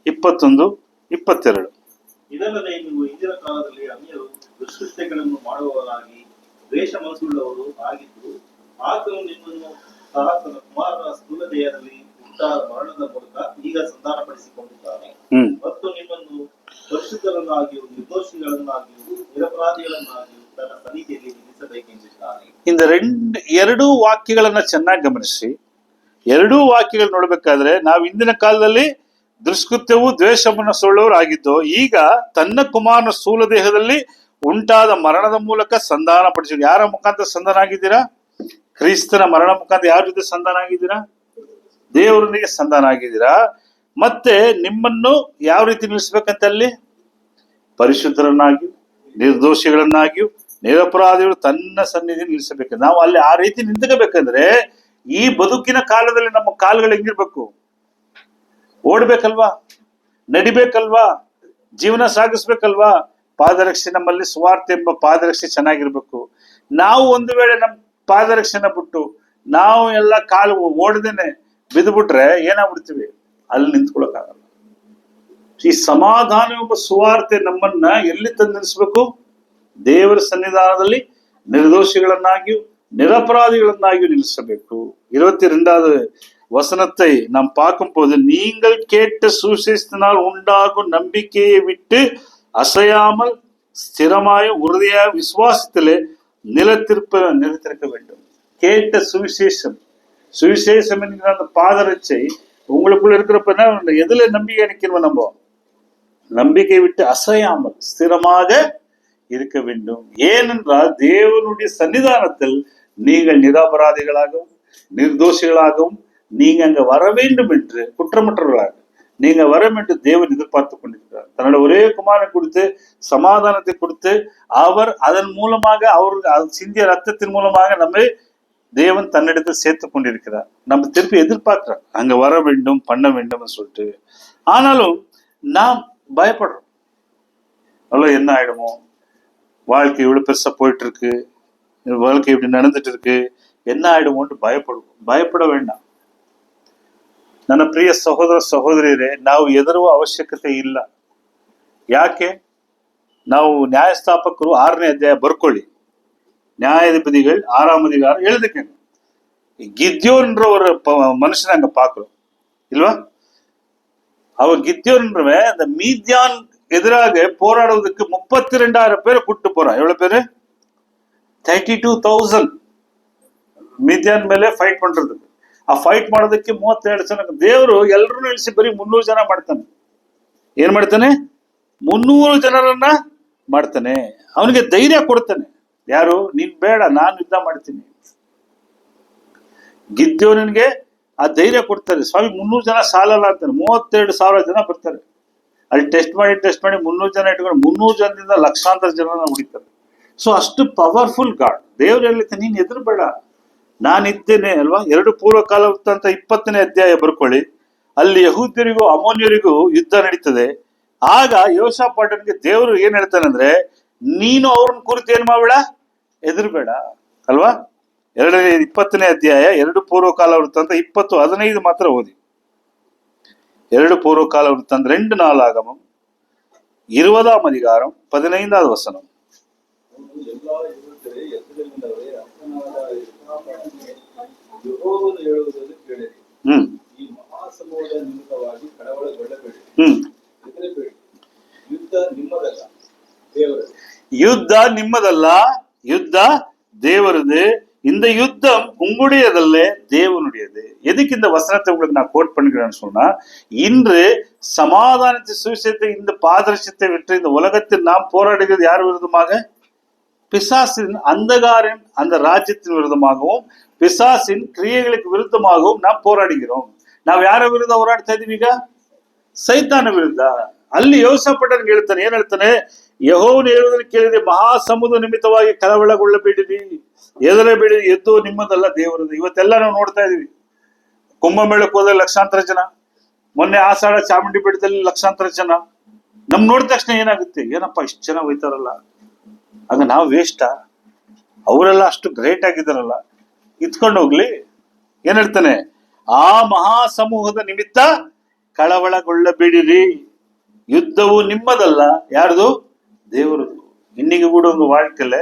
21-22. ಇದಲ್ಲದೆ ನೀವು ಇಂದಿನ ಕಾಲದಲ್ಲಿ ಅನ್ಯರು ದುಷ್ಕೃತ್ಯಗಳನ್ನು ಮಾಡುವವರಾಗಿ ದ್ವೇಷ ಮನಸ್ಸುಳ್ಳವರು ಆಗಿದ್ದು, ಆತನು ನಿಮ್ಮನ್ನು ಸಹ ತನ್ನ ಕುಮಾರನ ಸ್ಥೂಲ ದೇಹದಲ್ಲಿ ಉಂಟಾದ ಮರಣದ ಮೂಲಕ ಈಗ ಸಂಧಾನಪಡಿಸಿಕೊಂಡಿದ್ದಾನೆ ಮತ್ತು ನಿಮ್ಮನ್ನು ಪರಿಶುದ್ಧರನ್ನಾಗಿಯೂ ನಿರ್ದೋಷಿಗಳನ್ನಾಗಿಯೂ ನಿರಪರಾಧಿಗಳನ್ನಾಗಿಯೂ ತನ್ನ ಸನ್ನಿಧಿಯಲ್ಲಿ ನಿಲ್ಲಿಸಬೇಕೆಂದಿದ್ದಾನೆ. இந்த ಎರಡೂ ವಾಕ್ಯಗಳನ್ನ ಚೆನ್ನಾಗಿ ಗಮನಿಸಿ. ಎರಡೂ ವಾಕ್ಯಗಳು ನೋಡ್ಬೇಕಾದ್ರೆ ನಾವು ಇಂದಿನ ಕಾಲದಲ್ಲಿ ದುಷ್ಕೃತ್ಯವೂ ದ್ವೇಷ ಮನಸ್ಸುಳ್ಳವರು ಆಗಿದ್ದು, ಈಗ ತನ್ನ ಕುಮಾರನ ಸ್ಥೂಲ ದೇಹದಲ್ಲಿ ಉಂಟಾದ ಮರಣದ ಮೂಲಕ ಸಂಧಾನ ಪಡಿಸಿ. ಯಾರ ಮುಖಾಂತರ ಸಂಧಾನ ಆಗಿದ್ದೀರಾ? ಕ್ರಿಸ್ತನ ಮರಣ ಮುಖಾಂತರ ಯಾರ ಜೊತೆ ಸಂಧಾನ ಆಗಿದ್ದೀರಾ? ದೇವರೊಂದಿಗೆ ಸಂಧಾನ ಆಗಿದ್ದೀರಾ. ಮತ್ತೆ ನಿಮ್ಮನ್ನು ಯಾವ ರೀತಿ ನಿಲ್ಲಿಸ್ಬೇಕಂತ ಅಲ್ಲಿ? ಪರಿಶುದ್ಧರನ್ನಾಗಿಯೂ ನಿರ್ದೋಷಿಗಳನ್ನಾಗಿಯೂ ನಿರಪರಾಧಿಗಳು ತನ್ನ ಸನ್ನಿಧಿ ನಿಲ್ಲಿಸಬೇಕು. ನಾವು ಅಲ್ಲಿ ಆ ರೀತಿ ನಿಂತ್ಕೋಬೇಕಂದ್ರೆ ಈ ಬದುಕಿನ ಕಾಲದಲ್ಲಿ ನಮ್ಮ ಕಾಲುಗಳು ಹೆಂಗಿರ್ಬೇಕು? ಓಡ್ಬೇಕಲ್ವಾ? ನಡಿಬೇಕಲ್ವಾ? ಜೀವನ ಸಾಗಿಸ್ಬೇಕಲ್ವಾ? ಪಾದರಕ್ಷೆ ನಮ್ಮಲ್ಲಿ ಸುವಾರ್ತೆ ಎಂಬ ಪಾದರಕ್ಷೆ ಚೆನ್ನಾಗಿರ್ಬೇಕು. ನಾವು ಒಂದು ವೇಳೆ ನಮ್ಮ ಪಾದರಕ್ಷೆನ ಬಿಟ್ಟು ನಾವು ಎಲ್ಲ ಕಾಲು ಓಡದೇನೆ ಬಿದ್ದು ಬಿಟ್ರೆ ಏನಾಗ್ಬಿಡ್ತೀವಿ? ಅಲ್ಲಿ ನಿಂತ್ಕೊಳಕ್ಕಾಗಲ್ಲ. ಈ ಸಮಾಧಾನ ಎಂಬ ಸುವಾರ್ತೆ ನಮ್ಮನ್ನ ಎಲ್ಲಿ ತಂದು ನಿಲ್ಲಿಸ್ಬೇಕು? ದೇವರ ಸನ್ನಿಧಾನದಲ್ಲಿ ನಿರ್ದೋಷಿಗಳನ್ನಾಗಿಯೂ நிரபராதிகளನ್ನಾಗಿಯೂ நிலிசಬೇಕು. 22வது வசனத்தை நாம் பார்க்கும் போது, நீங்கள் கேட்ட சுவிசேஷத்தினால் உண்டாகும் நம்பிக்கையை விட்டு அசையாமல் ஸ்திரமாய உறுதியாக விசுவாசத்திலே நிலைத்திருக்க வேண்டும். கேட்ட சுவிசேஷம் என்கிற அந்த பாதரட்சை உங்களுக்குள்ள இருக்கிறப்ப என்ன? எதுல நம்பிக்கை நிற்கணும்? நம்ம நம்பிக்கை விட்டு அசையாமல் ஸ்திரமாக இருக்க வேண்டும். ஏனென்றால் தேவனுடைய சன்னிதானத்தில் நீங்கள் நிரபராதிகளாகவும் நிர்தோஷிகளாகவும் நீங்க அங்க வர வேண்டும் என்று, குற்றமற்றவர்களாக நீங்க வரும் என்று தேவன் எதிர்பார்த்து கொண்டிருக்கிறார். தன்னோட ஒரே குமாரனை கொடுத்து சமாதானத்தை கொடுத்து அவர் அதன் மூலமாக அவருக்கு சிந்திய ரத்தத்தின் மூலமாக நம்மை தேவன் தன்னிடத்தில் சேர்த்து கொண்டிருக்கிறார். நம்ம திருப்பி எதிர்பார்க்கிறோம் அங்க வர வேண்டும், பண்ண வேண்டும் சொல்லிட்டு. ஆனாலும் நாம் பயப்படுறோம். அவ்வளோ என்ன ஆயிடுமோ, வாழ்க்கை இவ்வளவு பெருசா போயிட்டு இருக்கு, வாழ்க்கை இப்படி நடந்துட்டு இருக்கு, ಎನ್ನಾಡಿಕೊಂಡು ಭಯಪಡಬೇಡ. ನನ್ನ ಪ್ರಿಯ ಸಹೋದರ ಸಹೋದರಿಯರೇ, ನಾವು ಹೆದರುವ ಅವಶ್ಯಕತೆ ಇಲ್ಲ. ಯಾಕೆ? ನಾವು ನ್ಯಾಯಸ್ಥಾಪಕರು 6ನೇ ಅಧ್ಯಾಯ ಬರ್ಕೊಳ್ಳಿ. ನ್ಯಾಯಾಧಿಪತಿಗಳು 6ಆಮ್ ಅಧಿಕಾರ ಹೇಳಿದಕ್ಕೆ ಗಿದ್ಯೋನ್ರವರ ಮನುಷ್ಯನಂಗ ಪಾಕರು ಇಲ್ವಾ? ಅವ ಗಿದ್ಯೋನ್ರವೇ அந்த மீதியான் எதிராக போராடுவதற்கு 32,000 பேரை கூட்டு போறான். எவ்வளவு பேரு? 32,000 மீதியான் ಮೇಲೆ ಫೈಟ್ பண்றதுக்கு. ಆ ಫೈಟ್ ಮಾಡೋದಕ್ಕೆ 32 ಜನ ದೇವರು ಎಲ್ಲರನ್ನೂ ಇಳಿಸಿ ಬರೀ 300 ಜನ ಮಾಡ್ತಾನೆ. ಏನ್ ಮಾಡ್ತಾನೆ? 300 ಜನರನ್ನ ಮಾಡ್ತಾನೆ. ಅವನಿಗೆ ಧೈರ್ಯ ಕೊಡ್ತಾನೆ. ಯಾರು? ನೀನ್ ಬೇಡ, ನಾನು ಯುದ್ಧ ಮಾಡ್ತೀನಿ. ಗಿದ್ಯೋನಿಗೆ ಆ ಧೈರ್ಯ ಕೊಡ್ತಾರೆ. ಸ್ವಾಮಿ 300 ಜನ ಸಾಲಲ್ಲ ಅಂತಾನೆ. 32,000 ಜನ ಬರ್ತಾರೆ. ಅಲ್ಲಿ ಟೆಸ್ಟ್ ಮಾಡಿ 300 ಜನ ಇಟ್ಕೊಂಡು 300 ಜನದಿಂದ ಲಕ್ಷಾಂತರ ಜನನ ಉಳಿತಾರೆ. ಸೊ ಅಷ್ಟು ಪವರ್ಫುಲ್ ಗಾಡ್. ದೇವ್ರು ಹೇಳಿರ್ತಾನೆ, ನೀನ್ ಹೆದರ್ಬೇಡ, ನಾನಿದ್ದೇನೆ ಅಲ್ವಾ? 2 ಪೂರ್ವಕಾಲ ವೃತ್ತಾಂತ 20ನೇ ಅಧ್ಯಾಯ ಬರ್ಕೊಳ್ಳಿ. ಅಲ್ಲಿ ಯಹೂದ್ಯರಿಗೂ ಅಮೋನ್ಯರಿಗೂ ಯುದ್ಧ ನಡೀತದೆ. ಆಗ ಯೋಷಾಫಾಟನಿಗೆ ದೇವರು ಏನ್ ಹೇಳ್ತಾನೆ ಅಂದ್ರೆ, ನೀನು ಅವ್ರನ್ನ ಕುರಿತು ಏನ್ ಮಾಡಬೇಡ, ಹೆದರ್ಬೇಡ ಅಲ್ವಾ? 20ನೇ ಅಧ್ಯಾಯ 2 ಪೂರ್ವಕಾಲ ವೃತ್ತಾಂತ 20:15 ಮಾತ್ರ ಓದಿ. 2 பூர்வகால விருத்தம் 2 நாளாகமம் 20ஆம் அதிகாரம் 15வது வசனம். யுத்த நிம்மதல்ல, யுத்த தேவரது. இந்த யுத்தம் உங்களுடையதல்ல, தேவனுடையது. எதுக்கு இந்த வசனத்தை உங்களுக்கு நான் கோட் பண்ணுகிறேன்னு சொன்னா, இன்று சமாதானத்தை சுவிசேஷத்தை இந்த பாதரட்சத்தை விட்டு இந்த உலகத்தில் நாம் போராடுகிறது யார் விருதமாக? பிசாசின் அந்தகாரின் அந்த ராஜ்யத்தின் விருதமாகவும் பிசாசின் கிரியைகளுக்கு விருத்தமாகவும் நாம் போರಾடுகிறோம். ನಾವು ಯಾರ ವಿರುದ್ಧ ಹೋರಾಡ್ತಾ ಇದೀವಿ ಈಗ? ಸೈತಾನ ವಿರುದ್ಧ. ಅಲ್ಲಿ ಯೋಷಾಫಾಟನಿಗೆ ಹೇಳ್ತಾನೆ, ಏನ್ ಹೇಳ್ತಾನೆ? ಯೆಹೋವನು ಹೇಳುವುದನ್ನು ಕೇಳಿದ್ರೆ ಮಹಾ ಸಮುದ್ರ ನಿಮಿತ್ತವಾಗಿ ಕಳವಳಗೊಳ್ಳಬೇಡಿರಿ, ಹೆದರಬೇಡಿರಿ, ಎದ್ದು ನಿಮ್ಮದಲ್ಲ ದೇವರದು. ಇವತ್ತೆಲ್ಲ ನಾವು ನೋಡ್ತಾ ಇದೀವಿ. ಕುಂಭಮೇಳಕ್ಕೆ ಹೋದ ಲಕ್ಷಾಂತರ ಜನ, ಮೊನ್ನೆ ಆಷಾಢ ಚಾಮುಂಡಿ ಬೆಟ್ಟದಲ್ಲಿ ಲಕ್ಷಾಂತರ ಜನ. ನಮ್ ನೋಡಿದ ತಕ್ಷಣ ಏನಾಗುತ್ತೆ? ಏನಪ್ಪಾ ಇಷ್ಟು ಜನ ಹೋಯ್ತಾರಲ್ಲ, ಆಗ ನಾವು ವೇಸ್ಟಾ? ಅವರೆಲ್ಲ ಅಷ್ಟು ಗ್ರೇಟ್ ಆಗಿದ್ದಾರಲ್ಲ, ಇತ್ಕೊಂಡು ಹೋಗ್ಲಿ. ಏನ್ ಹೇಳ್ತಾನೆ? ಆ ಮಹಾ ಸಮೂಹದ ನಿಮಿತ್ತ ಕಳವಳಗೊಳ್ಳಬೇಡಿರಿ, யுத்தವು ನಿಮ್ಮದಲ್ಲ, ಯಾರ್ದು? தேவரது. இன்னைக்கு கூட உங்க வாழ்க்கையில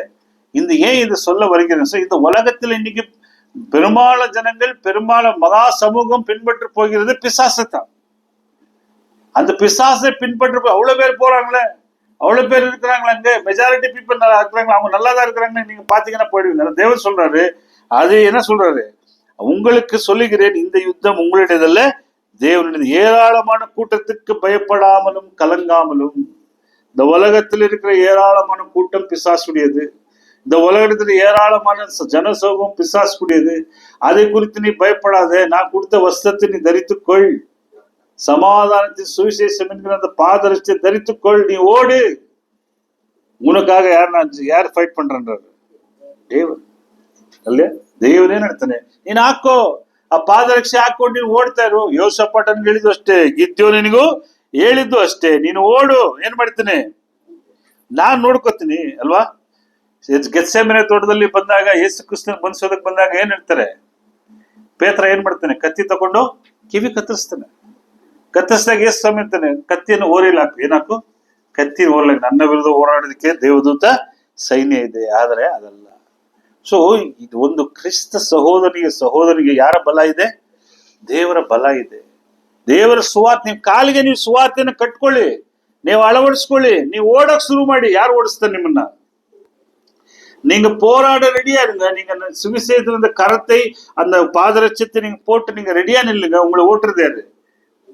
இந்த ஏன் இது சொல்ல வருகிறேன்? இந்த உலகத்தில் இன்னைக்கு பெரும்பாலான ஜனங்கள், பெரும்பாலான மகா சமூகம் பின்பற்ற போகிறது பிசாசத்தான். அந்த பிசாசை பின்பற்ற அவ்வளவு பேர் போறாங்களே, அவ்வளவு பேர் இருக்கிறாங்களே, அங்க மெஜாரிட்டி பீப்புள் இருக்கிறாங்களா, அவங்க நல்லா தான் இருக்கிறாங்க. நீங்க பாத்தீங்கன்னா போயிடுவீங்க. தேவன் சொல்றாரு, அது என்ன சொல்றாரு? உங்களுக்கு சொல்லுகிறேன், இந்த யுத்தம் உங்களுடையதல்ல, தேவனுடைய. ஏராளமான கூட்டத்துக்கு பயப்படாமலும் கலங்காமலும். இந்த உலகத்தில் இருக்கிற ஏராளமான கூட்டம் பிசாசுடையது. இந்த உலகத்தில் ஏராளமான ஜனசோகம் பிசாசுடையது. அதை குறித்து நீ பயப்படாத. நான் கொடுத்த வஸ்திரத்தை நீ தரித்துக்கொள். சமாதானத்தின் சுவிசேஷம் என்கிற அந்த பாதரட்சத்தை தரித்துக்கொள். நீ ஓடு. உனக்காக யார் ஃபைட் பண்றாரு? ದೇವರು ಅಲ್ಲೇ. ದೇವರೇನ್ ಹೇಳ್ತಾನೆ? ನೀನ್ ಹಾಕೋ ಆ ಪಾದರಕ್ಷೆ ಹಾಕೊಂಡು ನೀನು ಓಡ್ತಾ ಇರು. ಯೋಷಾಫಾಟನ್ ಹೇಳಿದ್ದು ಅಷ್ಟೇ, ಗಿದ್ಯೋನಿಗೂ ಹೇಳಿದ್ದು ಅಷ್ಟೇ, ನೀನು ಓಡು. ಏನ್ ಮಾಡ್ತೀನಿ? ನಾನ್ ನೋಡ್ಕೋತೀನಿ ಅಲ್ವಾ? ಗೆತ್ಸೆಮನೆ ತೋಟದಲ್ಲಿ ಬಂದಾಗ, ಯೇಸು ಕ್ರಿಸ್ತನ ಬಂಧಿಸೋದಕ್ ಬಂದಾಗ ಏನ್ ಹೇಳ್ತಾರೆ? ಪೇತ್ರ ಏನ್ ಮಾಡ್ತಾನೆ? ಕತ್ತಿ ತಗೊಂಡು ಕಿವಿ ಕತ್ತರಿಸ್ತಾನೆ. ಕತ್ತರಿಸಿದಾಗ ಯೇಸು ಸ್ವಾಮಿ ಅಂತಾನೆ, ಕತ್ತಿಯನ್ನು ಓರಿಲ್ಲ ಹಾಕು. ಏನಾಕು? ಕತ್ತಿ ಓರ್ಲಾಕ. ನನ್ನ ವಿರುದ್ಧ ಹೋರಾಡೋದಕ್ಕೆ ದೇವದೂತ ಸೈನ್ಯ ಇದೆ, ಆದರೆ ಅದಲ್ಲ. ಸೊ ಇದು ಒಂದು ಕ್ರಿಸ್ತ ಸಹೋದರಿಗೆ ಯಾರ ಬಲ ಇದೆ? ದೇವರ ಬಲ ಇದೆ. ದೇವರ ಸುವಾರ್ತೆ ನಿಮ್ ಕಾಲಿಗೆ ನೀವು ಸುವಾರ್ತೆಯನ್ನು ಕಟ್ಕೊಳ್ಳಿ, ನೀವು ಅಳವಡಿಸ್ಕೊಳ್ಳಿ, ನೀವು ಓಡಕ್ ಶುರು ಮಾಡಿ. ಯಾರು ಓಡಿಸ್ತಾರೆ ನಿಮ್ಮನ್ನ? நீங்க போராட ரெடியா இருங்க. நீங்க சுவிசேஷத்துல இந்த கரத்தை, அந்த பாதரட்சத்தை நீங்க போட்டு நீங்க ரெடியா நில்லுங்க. உங்களை ஓட்டுறது யாரு?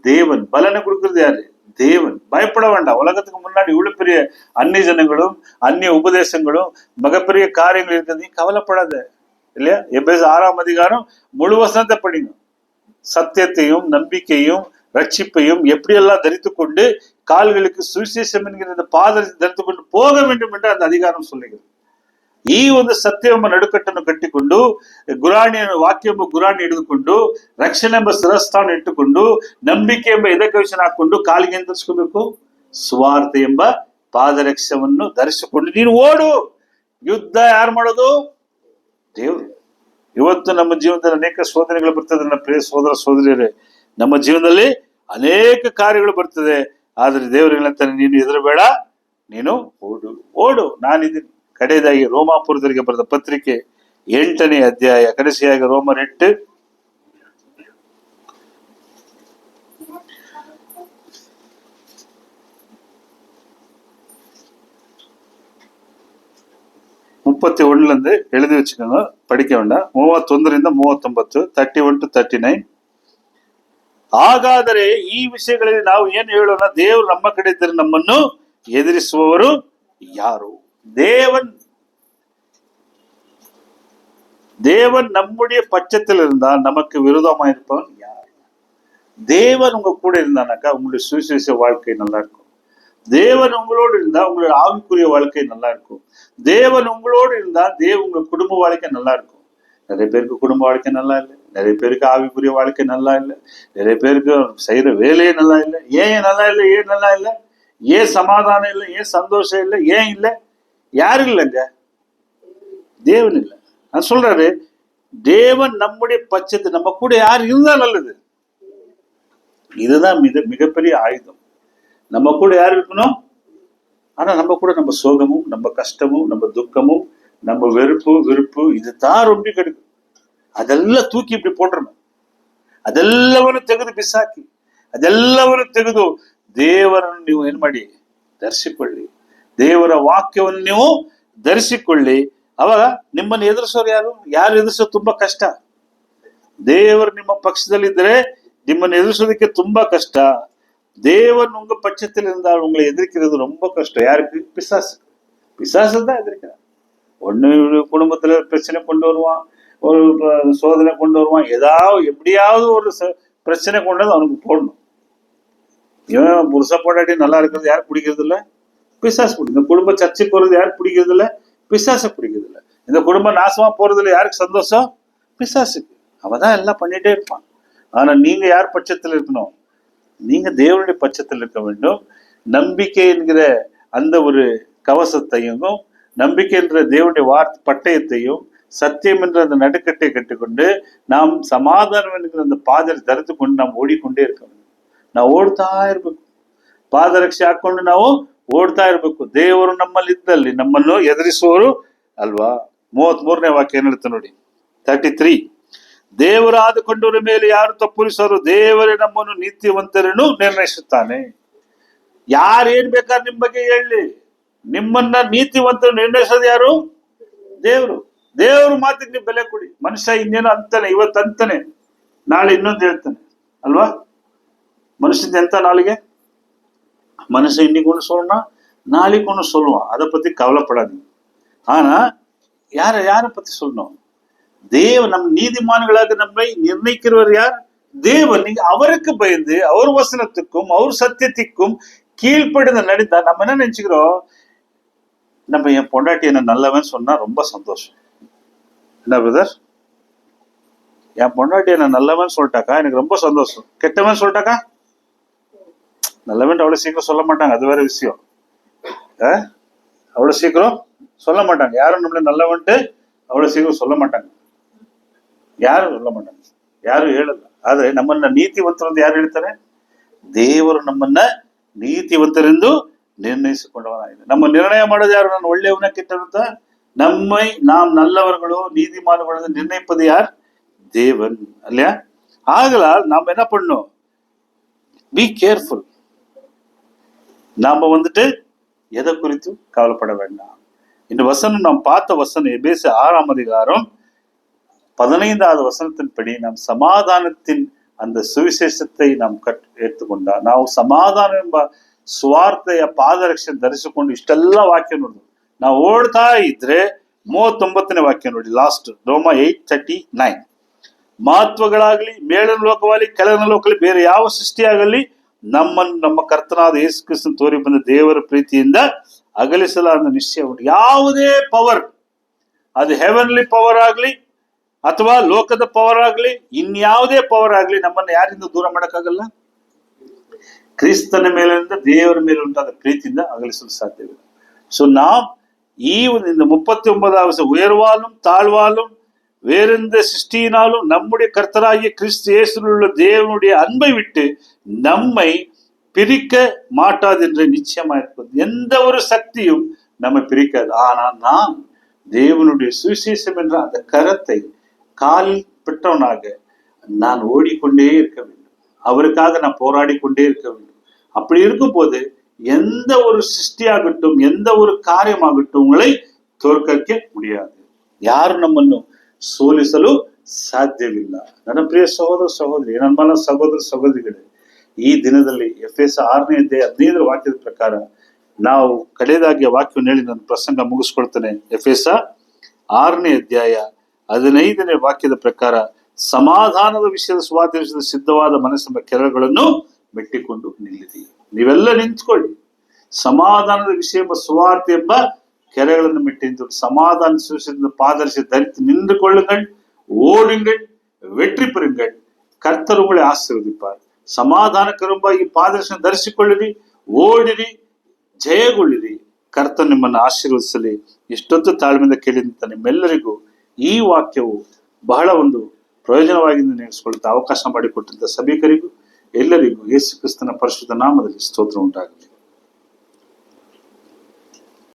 தேவன். பலனை கொடுக்கறது யாரு? தேவன். பயப்பட வேண்டாம். உலகத்துக்கு முன்னாடி இவ்வளவு பெரிய அந்நிய ஜனங்களும் அந்நிய உபதேசங்களும் மிகப்பெரிய காரியங்கள் இருக்கிறது. நீ கவலைப்படாத இல்லையா? எபேசு 6ஆம் அதிகாரம் முழு வசனத்தை படிங்க. சத்தியத்தையும் நம்பிக்கையும் ரட்சிப்பையும் எப்படியெல்லாம் தரித்து கொண்டு கால்களுக்கு சுவிசேஷம் என்கிற இந்த பாதத்தை தரித்து கொண்டு போக வேண்டும் என்று அந்த அதிகாரம் சொல்லுகிறது. ಈ ಒಂದು ಸತ್ಯವೆಂಬ ನಡುಕಟ್ಟನ್ನು ಕಟ್ಟಿಕೊಂಡು, ಗುರಾಣಿಯ ವಾಕ್ಯ ಎಂಬ ಗುರಾಣಿ ಹಿಡಿದುಕೊಂಡು, ರಕ್ಷಣೆ ಎಂಬ ಶಿರಸ್ಥಾನ ಇಟ್ಟುಕೊಂಡು, ನಂಬಿಕೆ ಎಂಬ ಎದೆಕವಚನ ಹಾಕೊಂಡು ಕಾಲಿಗೆ ಏನ್ ಧರಿಸ್ಕೋಬೇಕು? ಸುವಾರ್ತೆ ಎಂಬ ಪಾದರಕ್ಷವನ್ನು ಧರಿಸಿಕೊಂಡು ನೀನು ಓಡು. ಯುದ್ಧ ಯಾರು ಮಾಡೋದು? ದೇವರು. ಇವತ್ತು ನಮ್ಮ ಜೀವನದಲ್ಲಿ ಅನೇಕ ಶೋಧನೆಗಳು ಬರ್ತದೆ. ನನ್ನ ಪ್ರಿಯ ಸಹೋದರ ಸಹೋದರಿಯರೇ, ನಮ್ಮ ಜೀವನದಲ್ಲಿ ಅನೇಕ ಕಾರ್ಯಗಳು ಬರ್ತದೆ. ಆದ್ರೆ ದೇವರು ಏನಂತಾನೆ, ನೀನು ಹೆದರಬೇಡ, ನೀನು ಓಡು, ನಾನಿದ್ದೀನಿ. ಕಡೆಯದಾಗಿ ರೋಮಾಪುರದವರಿಗೆ ಬರೆದ ಪತ್ರಿಕೆ 8ನೇ ಅಧ್ಯಾಯ, ಕಡೆಸಿಯಾಗಿ ರೋಮರ್ 8 31 எழுதி வச்சுக்கோங்க, படிக்க வேண்டாம். 31ರಿಂದ 39, 31 to 39. ಹಾಗಾದರೆ ಈ ವಿಷಯಗಳಲ್ಲಿ ನಾವು ಏನು ಹೇಳೋಣ? ದೇವರು ನಮ್ಮ ಕಡೆ ಇದ್ದರೆ ನಮ್ಮನ್ನು ಎದುರಿಸುವವರು ಯಾರು? தேவன் நம்முடைய பட்சத்தில் இருந்தால் நமக்கு விரோதமா இருப்பவன் யார்? தேவன் உங்க கூட இருந்தானாக்கா உங்களுடைய சுவிசேஷ வாழ்க்கை நல்லா இருக்கும். தேவன் உங்களோடு இருந்தா உங்களுடைய ஆவிக்குரிய வாழ்க்கை நல்லா இருக்கும். தேவன் உங்களோடு இருந்தால் உங்க குடும்ப வாழ்க்கை நல்லா இருக்கும். நிறைய பேருக்கு குடும்ப வாழ்க்கை நல்லா இல்லை, நிறைய பேருக்கு ஆவிக்குரிய வாழ்க்கை நல்லா இல்லை, நிறைய பேருக்கு செய்யற வேலையே நல்லா இல்லை. ஏன் நல்லா இல்லை? ஏன் சமாதானம் இல்லை? ஏன் சந்தோஷம் இல்லை? ஏன் இல்லை? யாரும் இல்லைங்க, தேவன் இல்லை. நான் சொல்றாரு, தேவன் நம்முடைய பட்சத்து, நம்ம கூட யார் இருந்தா நல்லது. இதுதான் மிகப்பெரிய ஆயுதம். நம்ம கூட யார் இருக்கணும்? ஆனா நம்ம கூட நம்ம சோகமும், நம்ம கஷ்டமும், நம்ம துக்கமும், நம்ம வெறுப்பு இதுதான் ரொம்ப கிடைக்கும். ಅದೆಲ್ಲ ತೂಕಿ இப்படி போட்டுறணும். ಅದೆಲ್ಲವನ್ನು ತೆಗೆದು ಬಿಸಾಕಿ, ಅದೆಲ್ಲವನ್ನು ತೆಗೆದು ದೇವರನ್ನು ನೀವು ಏನ್ ಮಾಡಿ? ಧರಿಸಿಕೊಳ್ಳಿ. ದೇವರ ವಾಕ್ಯವನ್ನು ನೀವು ಧರಿಸಿಕೊಳ್ಳಿ. ಅವಾಗ ನಿಮ್ಮನ್ನು ಎದುರಿಸೋರು ಯಾರು ಎದುರಿಸೋದು ತುಂಬಾ ಕಷ್ಟ. ದೇವರು ನಿಮ್ಮ ಪಕ್ಷದಲ್ಲಿದ್ದರೆ ನಿಮ್ಮನ್ನು ಎದುರಿಸೋದಕ್ಕೆ ತುಂಬಾ ಕಷ್ಟ. தேவன் உங்க பட்சத்தில் இருந்தால் உங்களை எதிர்க்கிறது ரொம்ப கஷ்டம். யாருக்கு? பிசாசு தான் எதிர்க்கிறான். ஒண்ணு குடும்பத்துல பிரச்சனை கொண்டு வருவான், ஒரு சோதனை கொண்டு வருவான், எப்படியாவது ஒரு பிரச்சனை கொண்டு வந்து அவனுக்கு போடணும். இவன் புருஷ பொண்டாட்டி நல்லா இருக்கிறது யாரும் பிடிக்கிறது இல்லை? பிசாசு பிடிக்கும். இந்த குடும்ப சர்ச்சைக்கு போறது யாரும் பிடிக்கிறது இல்லை? பிசாசை பிடிக்கிறது இல்லை. இந்த குடும்பம் நாசமா போறதுல யாருக்கு சந்தோஷம்? பிசாசுக்கு. அவன் தான் எல்லாம் பண்ணிட்டே இருப்பான். ஆனா நீங்க யார் பட்சத்தில் இருக்கணும்? நீங்க தேவனுடைய பட்சத்தில் இருக்க வேண்டும். நம்பிக்கை என்கிற அந்த ஒரு கவசத்தையும், நம்பிக்கை என்ற தேவனுடைய பட்டயத்தையும், சத்தியம் என்ற அந்த நடுக்கட்டை கட்டிக்கொண்டு நாம் சமாதானம் என்கிற அந்த ಪಾದರಕ್ಷೆ ಧರಿತು ಕೊಂಡು ನಾವು ಓಡಿಕೊಂಡೇ ಇರಬೇಕು. ನಾವು ಓಡ್ತಾ ಇರಬೇಕು. ಪಾದರಕ್ಷೆ ಹಾಕೊಂಡು ನಾವು ಓಡ್ತಾ ಇರಬೇಕು. ದೇವರು ನಮ್ಮಲ್ಲಿ ಇದ್ದಲ್ಲಿ ನಮ್ಮನ್ನು ಎದುರಿಸುವವರು ಅಲ್ವಾ? 33ನೇ ವಾಕ್ಯ ಏನ್ ಹೇಳ್ತಾ ನೋಡಿ, 33. ದೇವರು ಆದುಕೊಂಡವರ ಮೇಲೆ ಯಾರು ತಪ್ಪುರಿಸೋರು? ದೇವರೇ ನಮ್ಮನ್ನು ನೀತಿವಂತರನ್ನು ನಿರ್ಣಯಿಸುತ್ತಾನೆ. ಯಾರೇನ್ ಬೇಕಾದ್ರೆ ನಿಮ್ ಬಗ್ಗೆ ಹೇಳಿ, ನಿಮ್ಮನ್ನ ನೀತಿವಂತರು ನಿರ್ಣಯಿಸೋದು ಯಾರು? ದೇವರು. ದೇವ್ರ ಮಾತಿಗೆ ನೀವು ಬೆಲೆ ಕೊಡಿ. ಮನುಷ್ಯ ಇನ್ನೇನು ಅಂತಾನೆ, ಇವತ್ತು ಅಂತಾನೆ, ನಾಳೆ ಇನ್ನೊಂದು ಹೇಳ್ತಾನೆ ಅಲ್ವಾ? மனுஷன் ಎಂತ நாளைக்கு மனுஷன் இன்னைக்கு ஒன்று சொல்லணும், நாளைக்கு ஒன்று சொல்லுவான். அதை பத்தி கவலைப்படாதீங்க. ஆனா யாரை பத்தி சொல்லணும்? நம் நீதிமான்களாக நம்மை நிர்ணயிக்கிறவர் யார்? தேவன். நீங்க அவருக்கு பயந்து, அவர் வசனத்துக்கும் அவர் சத்தியத்துக்கும் கீழ்ப்படிந்து நடித்தா நம்ம என்ன நினைச்சுக்கிறோம்? நம்ம என் பொண்டாட்டி என்ன நல்லவன் சொன்னா ரொம்ப சந்தோஷம். என்ன பிரதர்? என் பொண்டாட்டி என்ன நல்லவன் சொல்லிட்டாக்கா எனக்கு ரொம்ப சந்தோஷம். கெட்டவன் சொல்லிட்டாக்கா? நல்லவன் அவ்வளவு சீக்கிரம் சொல்ல மாட்டாங்க, அது வேற விஷயம். அவ்வளவு சீக்கிரம் சொல்ல மாட்டாங்க. யாரும் நம்மள நல்லவன்ட்டு அவ்வளவு சீக்கிரம் சொல்ல மாட்டாங்க. ಯಾರು சொல்ல மாட்டாங்க, ಯಾರು ಹೇಳಲ್ಲ. ಆದ್ರೆ ನಮ್ಮನ್ನ ನೀತಿವಂತರೆಂದು ಯಾರು ಹೇಳ್ತಾರೆ? ದೇವರು ನಮ್ಮನ್ನ ನೀತಿವಂತರೆಂದು ನಿರ್ಣಯಿಸಿಕೊಂಡವನಾಗಿದೆ. ನಮ್ಮ ನಿರ್ಣಯ ಮಾಡೋದು ಯಾರು? ನಾನು ಒಳ್ಳೆಯವನ ಕೆಟ್ಟವಂತ? நாம் நல்லவர்களோ நீதிமான்களோ நிர்ணயிப்பது யார்? தேவன் இல்லையா? ஆகலால் நாம் என்ன பண்ணணும்? Be careful. நாம எதை குறித்து கவலைப்பட வேண்டாம். இந்த வசனம் நாம் பார்த்த வசனம் எபேசு 6ஆம் அதிகாரம் 15வது வசனத்தின்படி நாம் ಸಮಾಧಾನத்தின் அந்த ಸುವಿಶೇಷத்தை நாம் எடுத்துಕೊಂಡಾಗ ನಾವು ಸಮಾಧಾನ ಎಂಬ ಸ್ವಾರ್ಥೆಯ ಪಾದರಕ್ಷೆ ಧರಿಸಿಕೊಂಡು ಇಷ್ಟೆಲ್ಲ ವಾಕ್ಯ ನೋಡಿದ್ವಿ. ನಾವು ಓಡ್ತಾ ಇದ್ರೆ 39ನೇ ವಾಕ್ಯ ನೋಡಿ, ಲಾಸ್ಟ್ ರೋಮ 8:39. ಮಹತ್ವಗಳಾಗ್ಲಿ, ಮೇಲಿನ ಲೋಕವಾಗಲಿ ಕೆಳಗಿನ ಲೋಕದಲ್ಲಿ ಬೇರೆ ಯಾವ ಸೃಷ್ಟಿಯಾಗಲಿ ನಮ್ಮ ಕರ್ತನಾದ ಯೇಸು ಕ್ರಿಸ್ತನ ತೋರಿ ಬಂದ ದೇವರ ಪ್ರೀತಿಯಿಂದ ಅಗಲಿಸಲಾದ ನಿಶ್ಚಯ ಉಂಟು. ಯಾವುದೇ ಪವರ್, ಅದು ಹೆವನ್ಲಿ ಪವರ್ ಆಗ್ಲಿ ಅಥವಾ ಲೋಕದ ಪವರ್ ಆಗ್ಲಿ, ಇನ್ಯಾವುದೇ ಪವರ್ ಆಗ್ಲಿ, ನಮ್ಮನ್ನ ಯಾರಿಂದ ದೂರ ಮಾಡಕ್ಕಾಗಲ್ಲ? ಕ್ರಿಸ್ತನ ಮೇಲಿಂದ ದೇವರ ಮೇಲೆ ಉಂಟಾದ ಪ್ರೀತಿಯಿಂದ ಅಗಲಿಸಲು ಸಾಧ್ಯವಿಲ್ಲ. ಸೊ நாம் இந்த 39வது உயர்வாலும் தாழ்வாலும் வேறெந்த சிருஷ்டியினாலும் நம்முடைய கர்த்தராகிய கிறிஸ்து இயேசுவில் உள்ள தேவனுடைய அன்பை விட்டு நம்மை பிரிக்க மாட்டாது என்று நிச்சயமா இருப்பது. எந்த ஒரு சக்தியும் நம்மை பிரிக்காது. ஆனால் நான் தேவனுடைய சுவிசேஷம் என்ற அந்த கரத்தை காலில் பெற்றவனாக நான் ஓடிக்கொண்டே இருக்க வேண்டும். அவருக்காக நான் போராடி கொண்டே இருக்க வேண்டும். அப்படி இருக்கும் போது எந்த ஒரு சிருஷ்டியாகட்டும், எந்த ஒரு காரியமாகட்டும் உங்களை ತೋರ್ಕಕ್ಕೆ முடியாது. ಯಾರು ನಮ್ಮನ್ನು ಸೋಲಿಸಲು ಸಾಧ್ಯವಿಲ್ಲ. ನನ್ನ ಪ್ರಿಯ ಸಹೋದರ ಸಹೋದರಿ, ನನ್ನ ಸಹೋದರ ಸಹೋದರಿಗಳೇ, ಈ ದಿನದಲ್ಲಿ ಎಫೆಸ 6ನೇ ಅಧ್ಯಾಯ 15ರ ವಾಕ್ಯದ ಪ್ರಕಾರ ನಾವು ಕಡೆಯದಾಗಿ ವಾಕ್ಯವನ್ನು ಹೇಳಿ ನನ್ನ ಪ್ರಸಂಗ ಮುಗಿಸ್ಕೊಳ್ತೇನೆ. ಎಫೆಸ 6ನೇ ಅಧ್ಯಾಯ 15ನೇ ವಾಕ್ಯದ ಪ್ರಕಾರ ಸಮಾಧಾನದ ವಿಷಯದ ಸುವಾರ್ತೆಯ ಸಿದ್ಧವಾದ ಮನಸ್ಸೆಂಬ ಕೆರಗಳನ್ನು ಮೆಟ್ಟಿಕೊಂಡು ನಿಲ್ಲಿರಿ. ನೀವೆಲ್ಲ ನಿಂತ್ಕೊಳ್ಳಿ. ಸಮಾಧಾನದ ವಿಷಯ ಎಂಬ ಸುವಾರ್ತೆ ಎಂಬ ಕೆರೆಗಳನ್ನು மெட்டிந்து சமாதான சுவிசேஷத்தை பாதரிசி தரித்து நின்று கொள்ளுங்கள், ஓடுங்கள், வெற்றி பெறுங்கள். கர்த்தர் உங்களை ஆசீர்வதிப்பார். ಸಮಾಧಾನಕರವಾಗಿ ಪಾದರ್ಶನ ಧರಿಸಿಕೊಳ್ಳಿರಿ, ಓಡಿರಿ, ಜಯಗೊಳ್ಳಿರಿ. ಕರ್ತನು ನಿಮ್ಮನ್ನು ಆಶೀರ್ವದಿಸಲಿ. ಇಷ್ಟೊತ್ತು ತಾಳ್ಮೆಯಿಂದ ಕೇಳಿದಂತ ನಿಮ್ಮೆಲ್ಲರಿಗೂ ಈ ವಾಕ್ಯವು ಬಹಳ ಒಂದು ಪ್ರಯೋಜನವಾಗಿ ನೆನೆಸಿಕೊಳ್ಳುತ್ತಾ ಅವಕಾಶ ಮಾಡಿಕೊಟ್ಟಂತ ಸಭಿಕರಿಗೂ ಎಲ್ಲರಿಗೂ ಯೇಸು ಕ್ರಿಸ್ತನ ಪರಿಶುದ್ಧ ನಾಮದಲ್ಲಿ ಸ್ತೋತ್ರ ಉಂಟಾಗಲಿ.